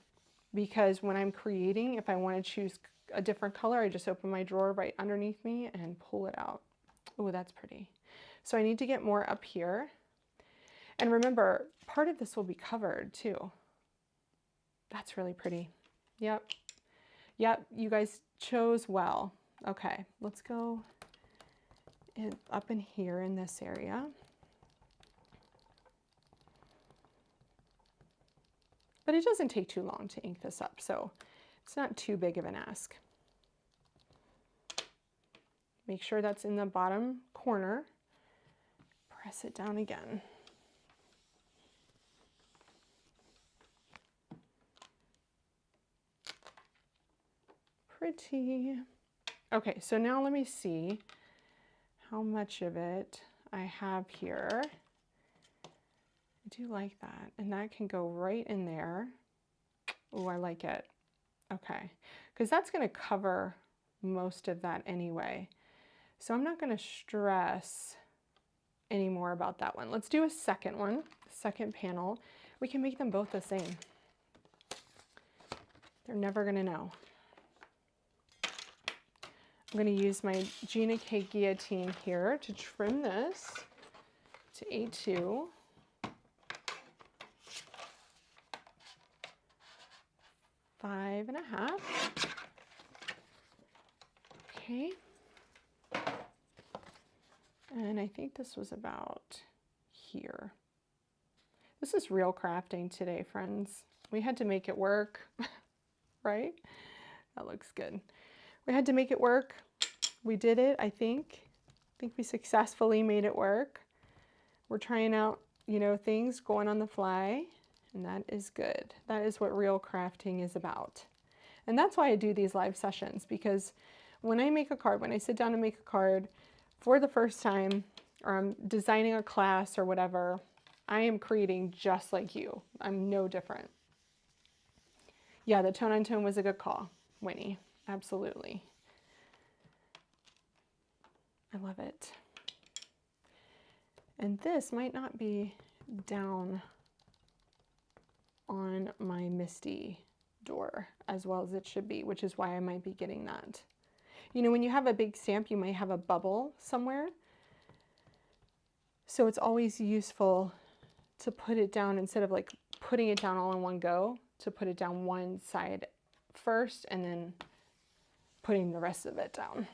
because when I'm creating, if I want to choose a different color, I just open my drawer right underneath me and pull it out. Oh, that's pretty. So I need to get more up here. And remember, part of this will be covered too. That's really pretty. Yep. Yep, you guys chose well. Okay, let's go up in here in this area. But it doesn't take too long to ink this up, so it's not too big of an ask. Make sure that's in the bottom corner. Press it down again. Pretty. Okay, so now let me see how much of it I have here. I do like that, and that can go right in there. Oh, I like it. Okay, because that's going to cover most of that anyway. So I'm not going to stress any more about that one. Let's do a second one, second panel. We can make them both the same. They're never going to know. I'm going to use my Gina K Guillotine here to trim this to A2. Five and a half. Okay. And I think this was about here. This is real crafting today, friends. We had to make it work, right? That looks good. We had to make it work. We did it, I think. I think we successfully made it work. We're trying out, you know, things, going on the fly, and that is good. That is what real crafting is about. And that's why I do these live sessions, because when I make a card, when I sit down to make a card for the first time, or I'm designing a class or whatever, I am creating just like you. I'm no different. Yeah, the tone on tone was a good call, Winnie. Absolutely. I love it. And this might not be down on my Misty door as well as it should be, which is why I might be getting that. You know, when you have a big stamp, you might have a bubble somewhere. So it's always useful to put it down instead of like putting it down all in one go, to put it down one side first and then putting the rest of it down.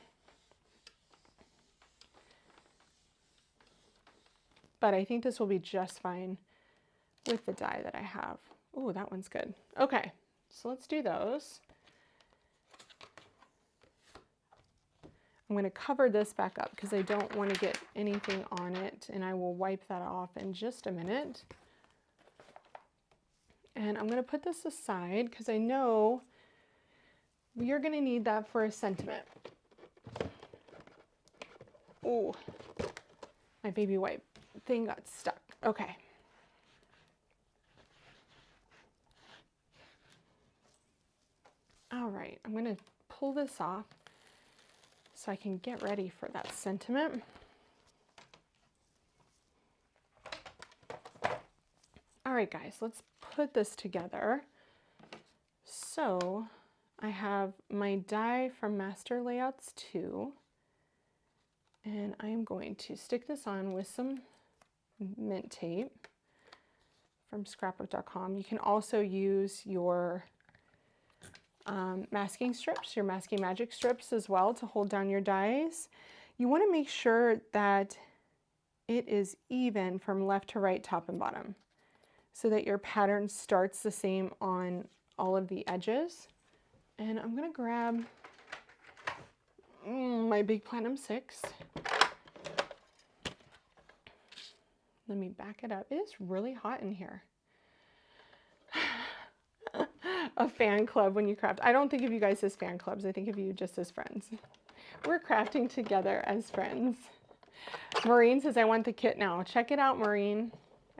But I think this will be just fine with the die that I have. Oh, that one's good. Okay, so let's do those. I'm going to cover this back up because I don't want to get anything on it, and I will wipe that off in just a minute. And I'm going to put this aside because I know we are going to need that for a sentiment. Oh, my baby wipe thing got stuck. Okay. All right, I'm going to pull this off so I can get ready for that sentiment. All right, guys, let's put this together. So I have my die from Master Layouts 2, and I'm going to stick this on with some mint tape from scrapbook.com. You can also use your masking strips, your masking magic strips as well to hold down your dies. You want to make sure that it is even from left to right, top and bottom, so that your pattern starts the same on all of the edges. And I'm going to grab my big Platinum 6. Let me back it up. It is really hot in here. A fan club when you craft. I don't think of you guys as fan clubs. I think of you just as friends. We're crafting together as friends. Maureen says, I want the kit now. Check it out, Maureen.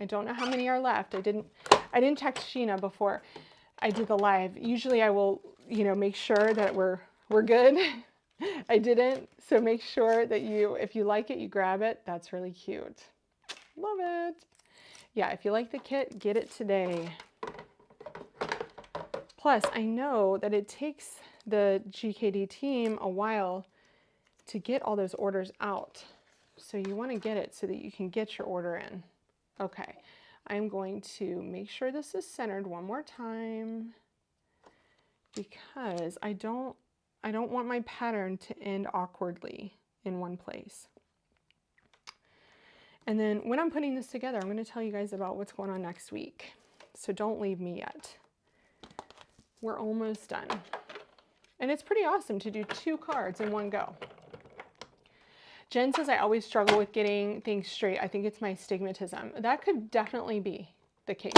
I don't know how many are left. I didn't text Gina before I did the live. Usually I will, make sure that we're good. I didn't. So make sure that if you like it, you grab it. That's really cute. Love it. Yeah, if you like the kit, get it today. Plus, I know that it takes the GKD team a while to get all those orders out. So you want to get it so that you can get your order in. Okay, I'm going to make sure this is centered one more time because I don't want my pattern to end awkwardly in one place. And then when I'm putting this together, I'm going to tell you guys about what's going on next week. So don't leave me yet. We're almost done. And it's pretty awesome to do 2 cards in one go. Jen says, I always struggle with getting things straight. I think it's my stigmatism. That could definitely be the case.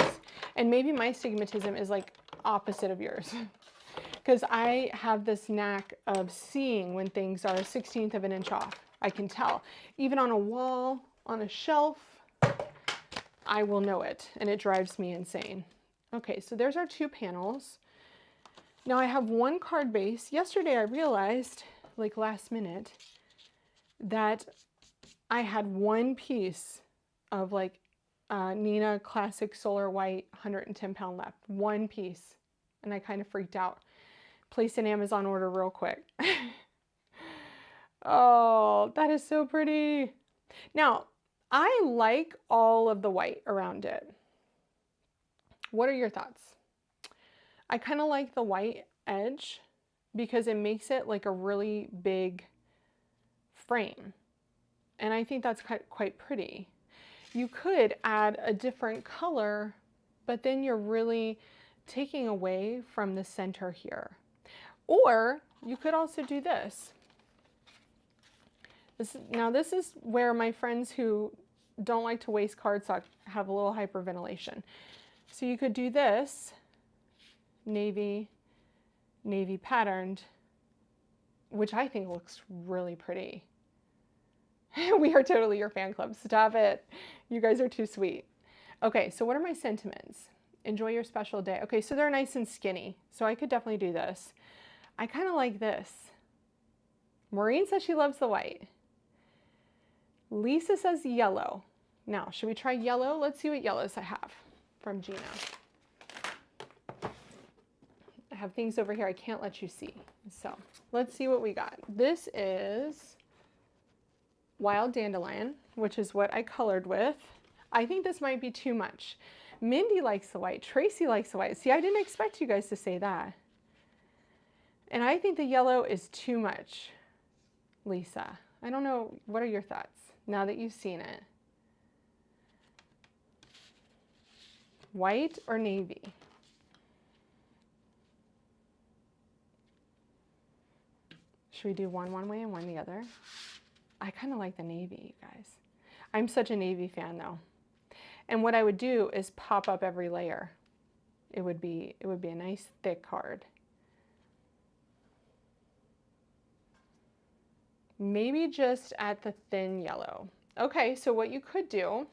And maybe my stigmatism is like opposite of yours. Because I have this knack of seeing when things are 1/16 of an inch off. I can tell. Even on a wall, on a shelf, I will know it. And it drives me insane. Okay, so there's our 2 panels. Now I have 1 card base. Yesterday I realized, like last minute, that I had 1 piece of like Nina Classic Solar White 110 pound left. 1 piece. And I kind of freaked out. Placed an Amazon order real quick. Oh, that is so pretty. Now, I like all of the white around it. What are your thoughts? I kind of like the white edge because it makes it like a really big frame. And I think that's quite pretty. You could add a different color, but then you're really taking away from the center here. Or you could also do this. Now this is where my friends who don't like to waste cardstock have a little hyperventilation. So you could do this, navy patterned, which I think looks really pretty. We are totally your fan club. Stop it. You guys are too sweet. Okay, so what are my sentiments? Enjoy your special day. Okay, so they're nice and skinny. So I could definitely do this. I kind of like this. Maureen says she loves the white. Lisa says yellow. Now, should we try yellow? Let's see what yellows I have from Gina. I have things over here I can't let you see. So let's see what we got. This is Wild Dandelion, which is what I colored with. I think this might be too much. Mindy likes the white. Tracy likes the white. See, I didn't expect you guys to say that. And I think the yellow is too much, Lisa. I don't know. What are your thoughts now that you've seen it? White or navy? Should we do one way and one the other? I kind of like the navy, you guys. I'm such a navy fan though. And what I would do is pop up every layer. It would be a nice thick card. Maybe just at the thin yellow. Okay, so what you could do,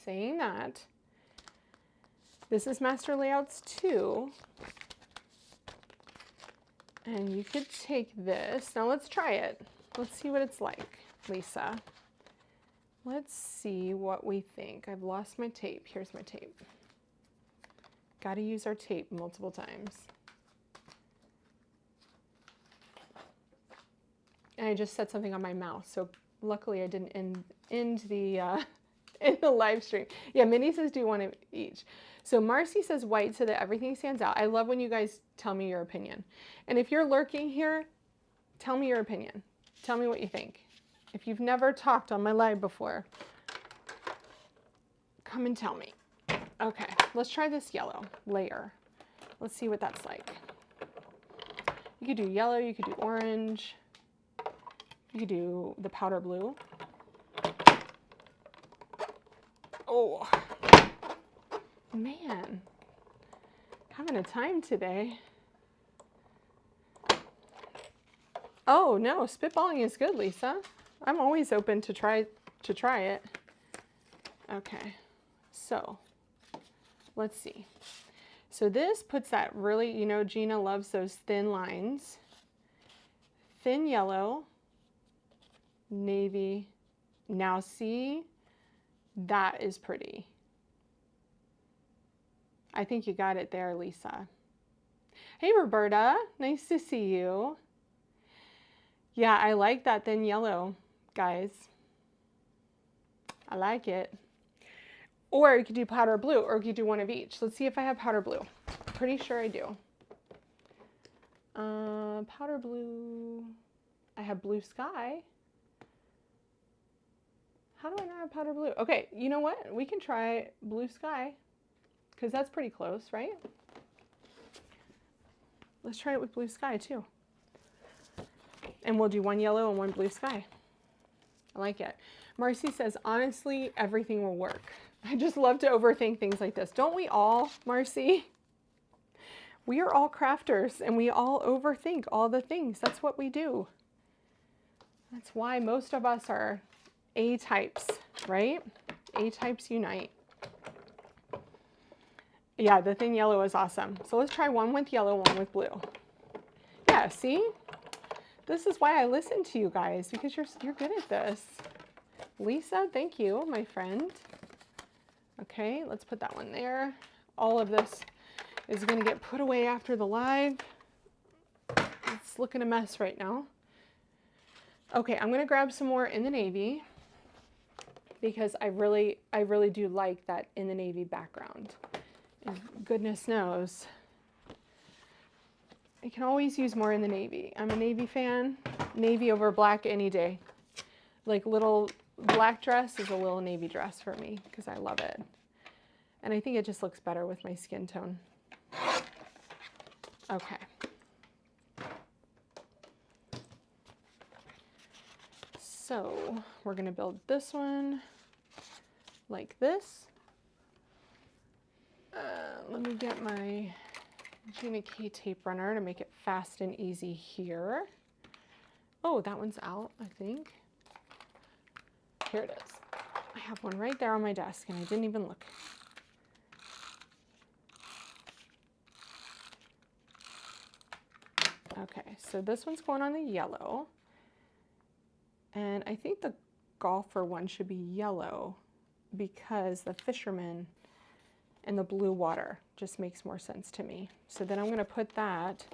saying that, this is Master Layouts 2. And you could take this. Now let's try it. Let's see what it's like, Lisa. Let's see what we think. I've lost my tape. Here's my tape. Got to use our tape multiple times. And I just said something on my mouth, so luckily I didn't end the in the live stream. Yeah, Minnie says do one of each. So Marcy says white so that everything stands out. I love when you guys tell me your opinion. And if you're lurking here, tell me your opinion. Tell me what you think. If you've never talked on my live before, come and tell me. Okay, let's try this yellow layer. Let's see what that's like. You could do yellow, you could do orange, you could do the powder blue. Oh, man, having a time today. Oh no, spitballing is good, Lisa. I'm always open to try it. Okay, so let's see. So this puts that really, you know, Gina loves those thin lines. Thin yellow, navy. Now see, that is pretty. I think you got it there, Lisa. Hey, Roberta, nice to see you. Yeah, I like that thin yellow, guys. I like it. Or you could do powder blue, or you could do one of each. Let's see if I have powder blue. Pretty sure I do. Powder blue. I have blue sky. How do I not have powder blue? Okay, you know what? We can try blue sky, because that's pretty close, right? Let's try it with blue sky too. And we'll do one yellow and one blue sky. I like it. Marcy says, honestly, everything will work. I just love to overthink things like this. Don't we all, Marcy? We are all crafters and we all overthink all the things. That's what we do. That's why most of us are A-types, right? A-types unite. Yeah, the thin yellow is awesome. So let's try one with yellow, one with blue. Yeah, see? This is why I listen to you guys, because you're good at this. Lisa, thank you, my friend. Okay, let's put that one there. All of this is going to get put away after the live. It's looking a mess right now. Okay, I'm going to grab some more in the navy because I really do like that in the navy background. And goodness knows, I can always use more in the navy. I'm a navy fan. Navy over black any day. Like little black dress is a little navy dress for me because I love it. And I think it just looks better with my skin tone. Okay. So we're going to build this one like this. Let me get my Gina K tape runner to make it fast and easy here. Oh, that one's out, I think. Here it is. I have one right there on my desk and I didn't even look. Okay, so this one's going on the yellow. And I think the golfer one should be yellow because the fisherman and the blue water just makes more sense to me. So then I'm going to put that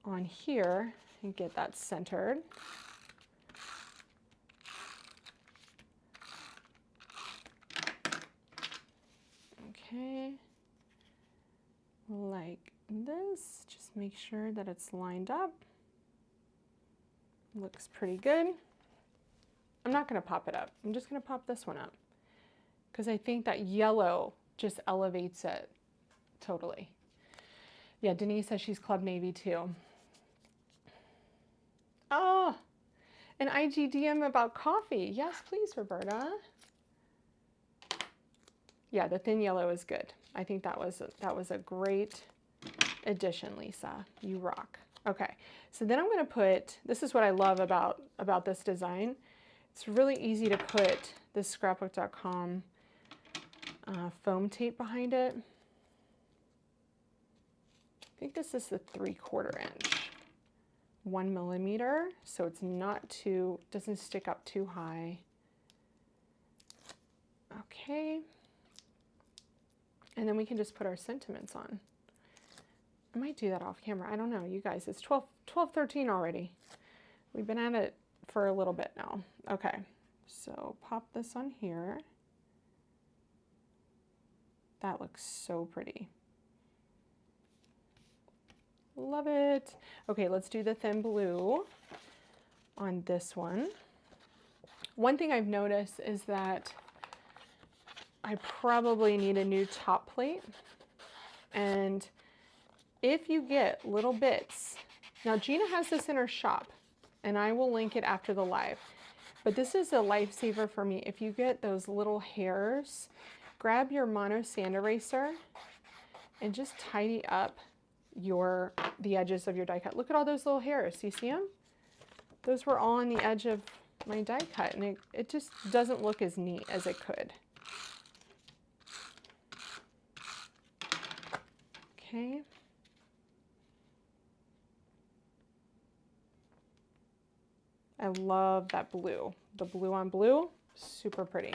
on here and get that centered. Okay, like this. Just make sure that it's lined up. Looks pretty good. I'm not going to pop it up. I'm just going to pop this one up because I think that yellow just elevates it totally. Yeah, Denise says she's Club Navy too. Oh, an IGDM about coffee. Yes, please, Roberta. Yeah, the thin yellow is good. I think that was a great addition, Lisa. You rock. Okay, so then I'm going to put, this is what I love about this design. It's really easy to put this scrapbook.com foam tape behind it. I think this is the 3/4 inch, 1 millimeter, so it's not too, doesn't stick up too high. Okay. And then we can just put our sentiments on. I might do that off camera. I don't know, you guys. It's 12:13 already. We've been at it for a little bit now. Okay, so pop this on here. That looks so pretty. Love it. Okay, let's do the thin blue on this one. One thing I've noticed is that I probably need a new top plate. And if you get little bits, now Gina has this in her shop, and I will link it after the live. But this is a lifesaver for me. If you get those little hairs, grab your mono sand eraser and just tidy up the edges of your die cut. Look at all those little hairs. Do you see them? Those were all on the edge of my die cut, and it just doesn't look as neat as it could. Okay. I love that blue. The blue on blue, super pretty.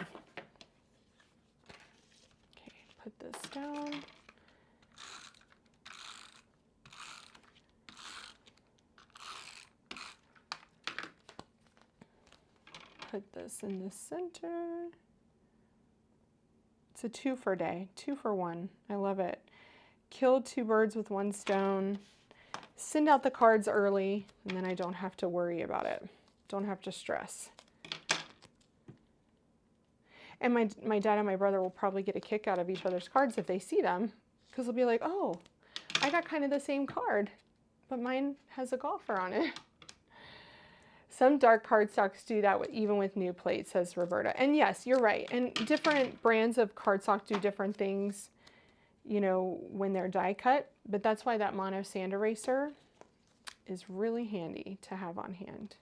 Okay, put this down. Put this in the center. It's a 2 for day, 2 for 1. I love it. Killed 2 birds with 1 stone. Send out the cards early, and then I don't have to worry about it. Don't have to stress. And my dad and my brother will probably get a kick out of each other's cards if they see them, because they'll be like, oh, I got kind of the same card, but mine has a golfer on it. Some dark cardstocks do that even with new plates, says Roberta. And yes, you're right. And different brands of cardstock do different things, you know, when they're die cut. But that's why that mono sand eraser is really handy to have on hand.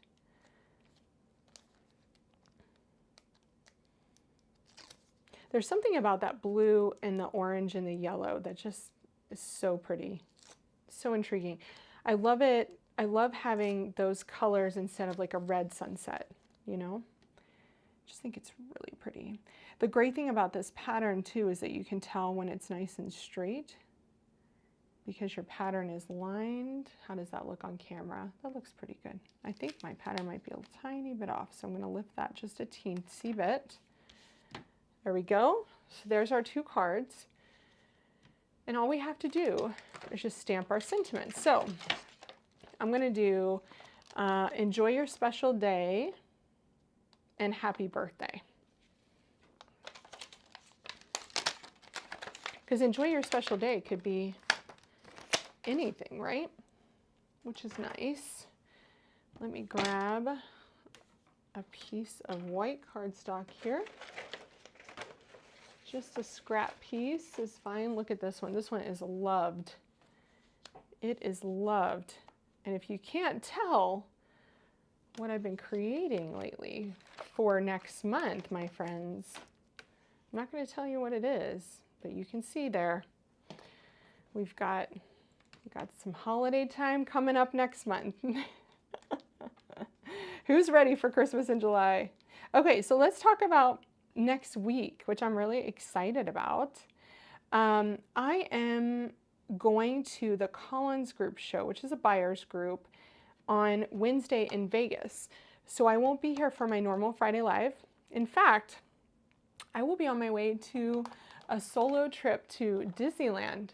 There's something about that blue and the orange and the yellow that just is so pretty, so intriguing. I love it. I love having those colors instead of like a red sunset, you know? Just think it's really pretty. The great thing about this pattern too is that you can tell when it's nice and straight because your pattern is lined. How does that look on camera? That looks pretty good. I think my pattern might be a tiny bit off, so I'm going to lift that just a teensy bit. There we go. So there's our 2 cards. And all we have to do is just stamp our sentiments. So I'm going to do enjoy your special day and happy birthday. Because enjoy your special day could be anything, right? Which is nice. Let me grab a piece of white cardstock here. Just a scrap piece is fine. Look at this one. This one is loved. It is loved. And if you can't tell what I've been creating lately for next month, my friends, I'm not going to tell you what it is, but you can see there. We've got some holiday time coming up next month. Who's ready for Christmas in July? Okay, so let's talk about next week, which I'm really excited about. I am going to the Collins Group show, which is a buyer's group, on Wednesday in Vegas. So I won't be here for my normal Friday Live. In fact, I will be on my way to a solo trip to Disneyland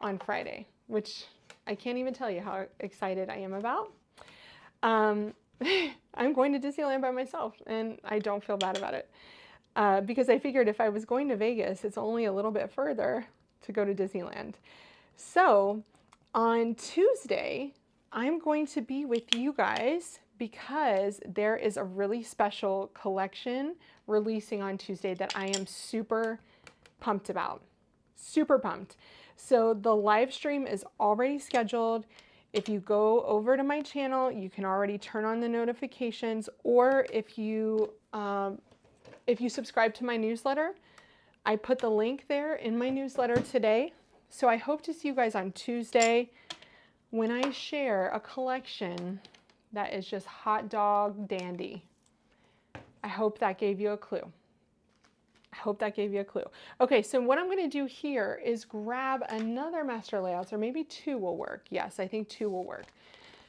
on Friday, which I can't even tell you how excited I am about. I'm going to Disneyland by myself, and I don't feel bad about it because I figured if I was going to Vegas, it's only a little bit further to go to Disneyland. So on Tuesday, I'm going to be with you guys because there is a really special collection releasing on Tuesday that I am super pumped about. Super pumped. So the live stream is already scheduled. If you go over to my channel, you can already turn on the notifications, or if you subscribe to my newsletter, I put the link there in my newsletter today. So I hope to see you guys on Tuesday when I share a collection that is just hot dog dandy. I hope that gave you a clue. I hope that gave you a clue. Okay, so what I'm going to do here is grab another Master Layouts, or maybe 2 will work. Yes, I think 2 will work.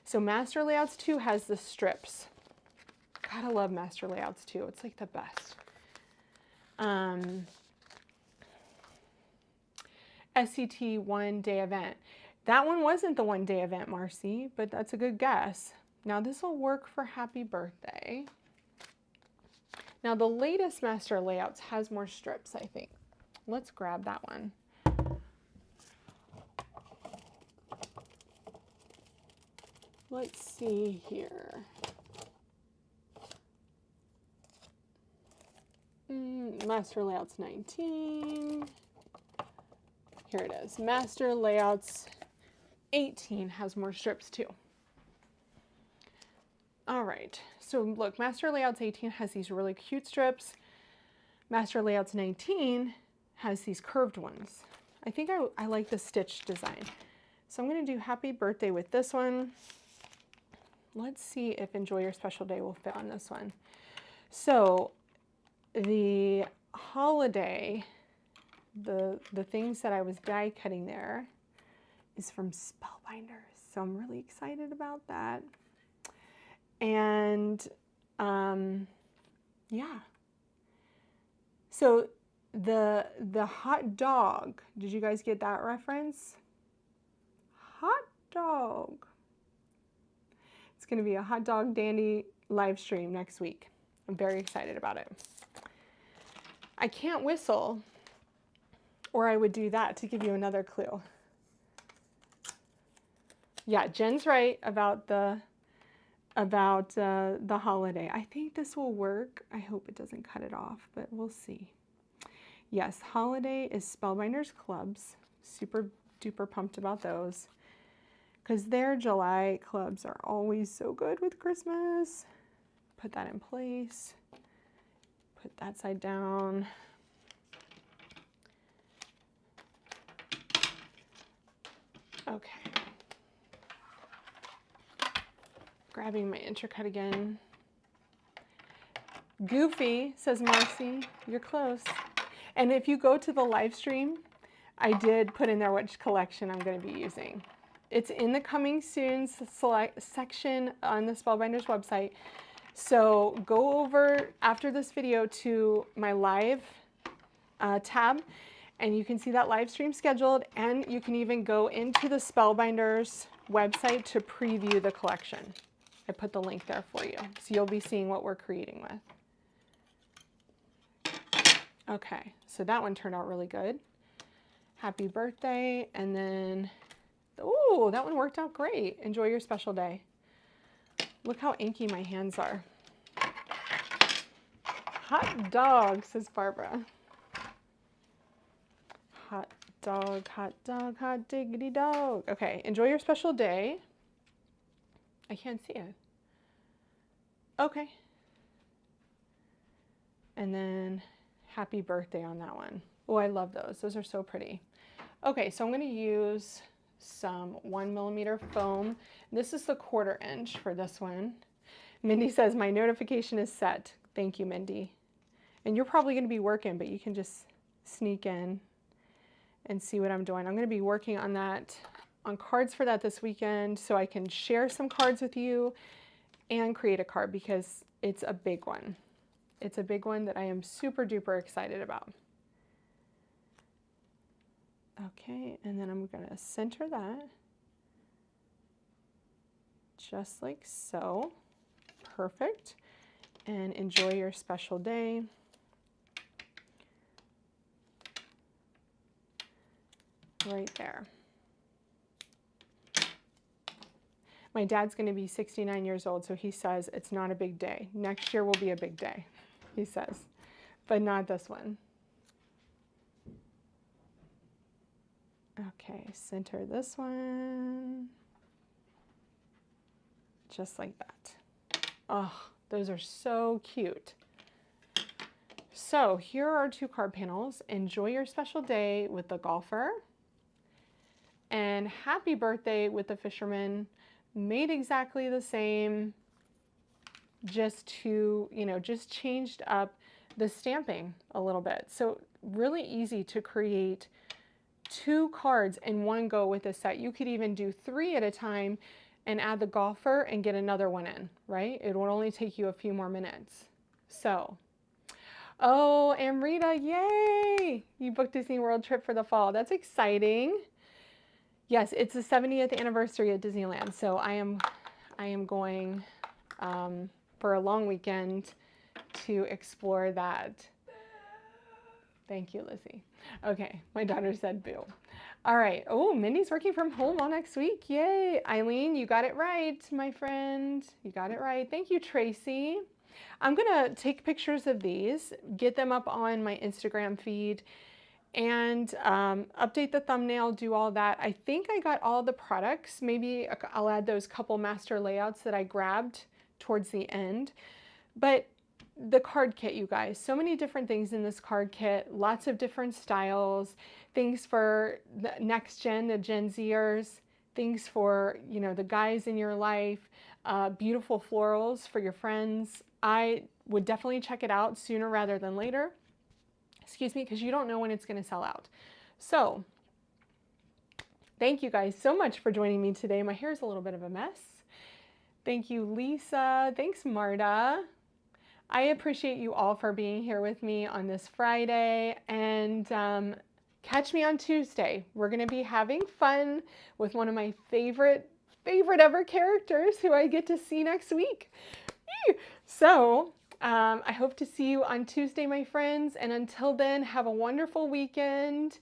So Master Layouts 2 has the strips. Gotta love Master Layouts 2. It's like the best. SCT 1-day event. That one wasn't the 1-day event, Marcy, but that's a good guess. Now this will work for Happy Birthday. Now the latest Master Layouts has more strips, I think. Let's grab that one. Let's see here. Master Layouts 19. Here it is. Master Layouts 18 has more strips too. All right, so look, Master Layouts 18 has these really cute strips. Master Layouts 19 has these curved ones. I think I like the stitch design. So I'm gonna do Happy Birthday with this one. Let's see if Enjoy Your Special Day will fit on this one. So the holiday, the things that I was die cutting there is from Spellbinders. So I'm really excited about that. And yeah. So the hot dog, did you guys get that reference? Hot dog. It's going to be a hot dog dandy live stream next week. I'm very excited about it. I can't whistle, or I would do that to give you another clue. Yeah, Jen's right about the holiday. I think this will work. I hope it doesn't cut it off, but we'll see. Yes, holiday is Spellbinders clubs. Super duper pumped about those, because their July clubs are always so good with Christmas. Put that in place. Put that side down. Okay. Grabbing my Intri-Cut again. Goofy, says Marcy, you're close. And if you go to the live stream, I did put in there which collection I'm going to be using. It's in the coming soon select section on the Spellbinders website. So go over after this video to my live tab, and you can see that live stream scheduled, and you can even go into the Spellbinders website to preview the collection. I put the link there for you, so you'll be seeing what we're creating with. Okay, so that one turned out really good. Happy birthday, and then, oh, that one worked out great. Enjoy your special day. Look how inky my hands are. Hot dog, says Barbara. Hot dog, hot diggity dog. Okay, enjoy your special day. I can't see it. Okay. And then happy birthday on that one. Oh, I love those. Those are so pretty. Okay, so I'm going to use some 1mm foam. This is the 1/4 inch for this one. Mindy says my notification is set. Thank you, Mindy. And you're probably going to be working, but you can just sneak in and see what I'm doing. I'm going to be working on that, on cards for that this weekend, so I can share some cards with you and create a card, because it's a big one. It's a big one that I am super duper excited about. Okay, and then I'm going to center that just like so. Perfect. And enjoy your special day. Right there. My dad's going to be 69 years old, so he says it's not a big day. Next year will be a big day, he says, but not this one. Okay, center this one. Just like that. Oh, those are so cute. So here are 2 card panels. Enjoy your special day with the golfer, and happy birthday with the fisherman. Made exactly the same, just to, just changed up the stamping a little bit. So really easy to create 2 cards in one go with this set. You could even do 3 at a time and add the golfer and get another one in, right? It will only take you a few more minutes. So, oh, Amrita, yay! You booked Disney World trip for the fall. That's exciting. Yes, it's the 70th anniversary at Disneyland, so I am going for a long weekend to explore that. Thank you, Lizzie. Okay, my daughter said boo. All right. Oh, Mindy's working from home all next week. Yay. Eileen, you got it right, my friend. You got it right. Thank you, Tracy. I'm going to take pictures of these, get them up on my Instagram feed, and update the thumbnail, do all that. I think I got all the products. Maybe I'll add those couple master layouts that I grabbed towards the end. But the card kit, you guys, so many different things in this card kit, lots of different styles, things for the next gen, the Gen Zers, things for, you know, the guys in your life, beautiful florals for your friends. I would definitely check it out sooner rather than later. Excuse me, because you don't know when it's going to sell out. So thank you guys so much for joining me today. My hair is a little bit of a mess. Thank you, Lisa. Thanks, Marta. I appreciate you all for being here with me on this Friday, and catch me on Tuesday. We're going to be having fun with one of my favorite ever characters who I get to see next week. So I hope to see you on Tuesday, my friends, and until then, have a wonderful weekend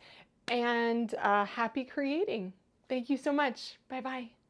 and happy creating. Thank you so much. Bye-bye.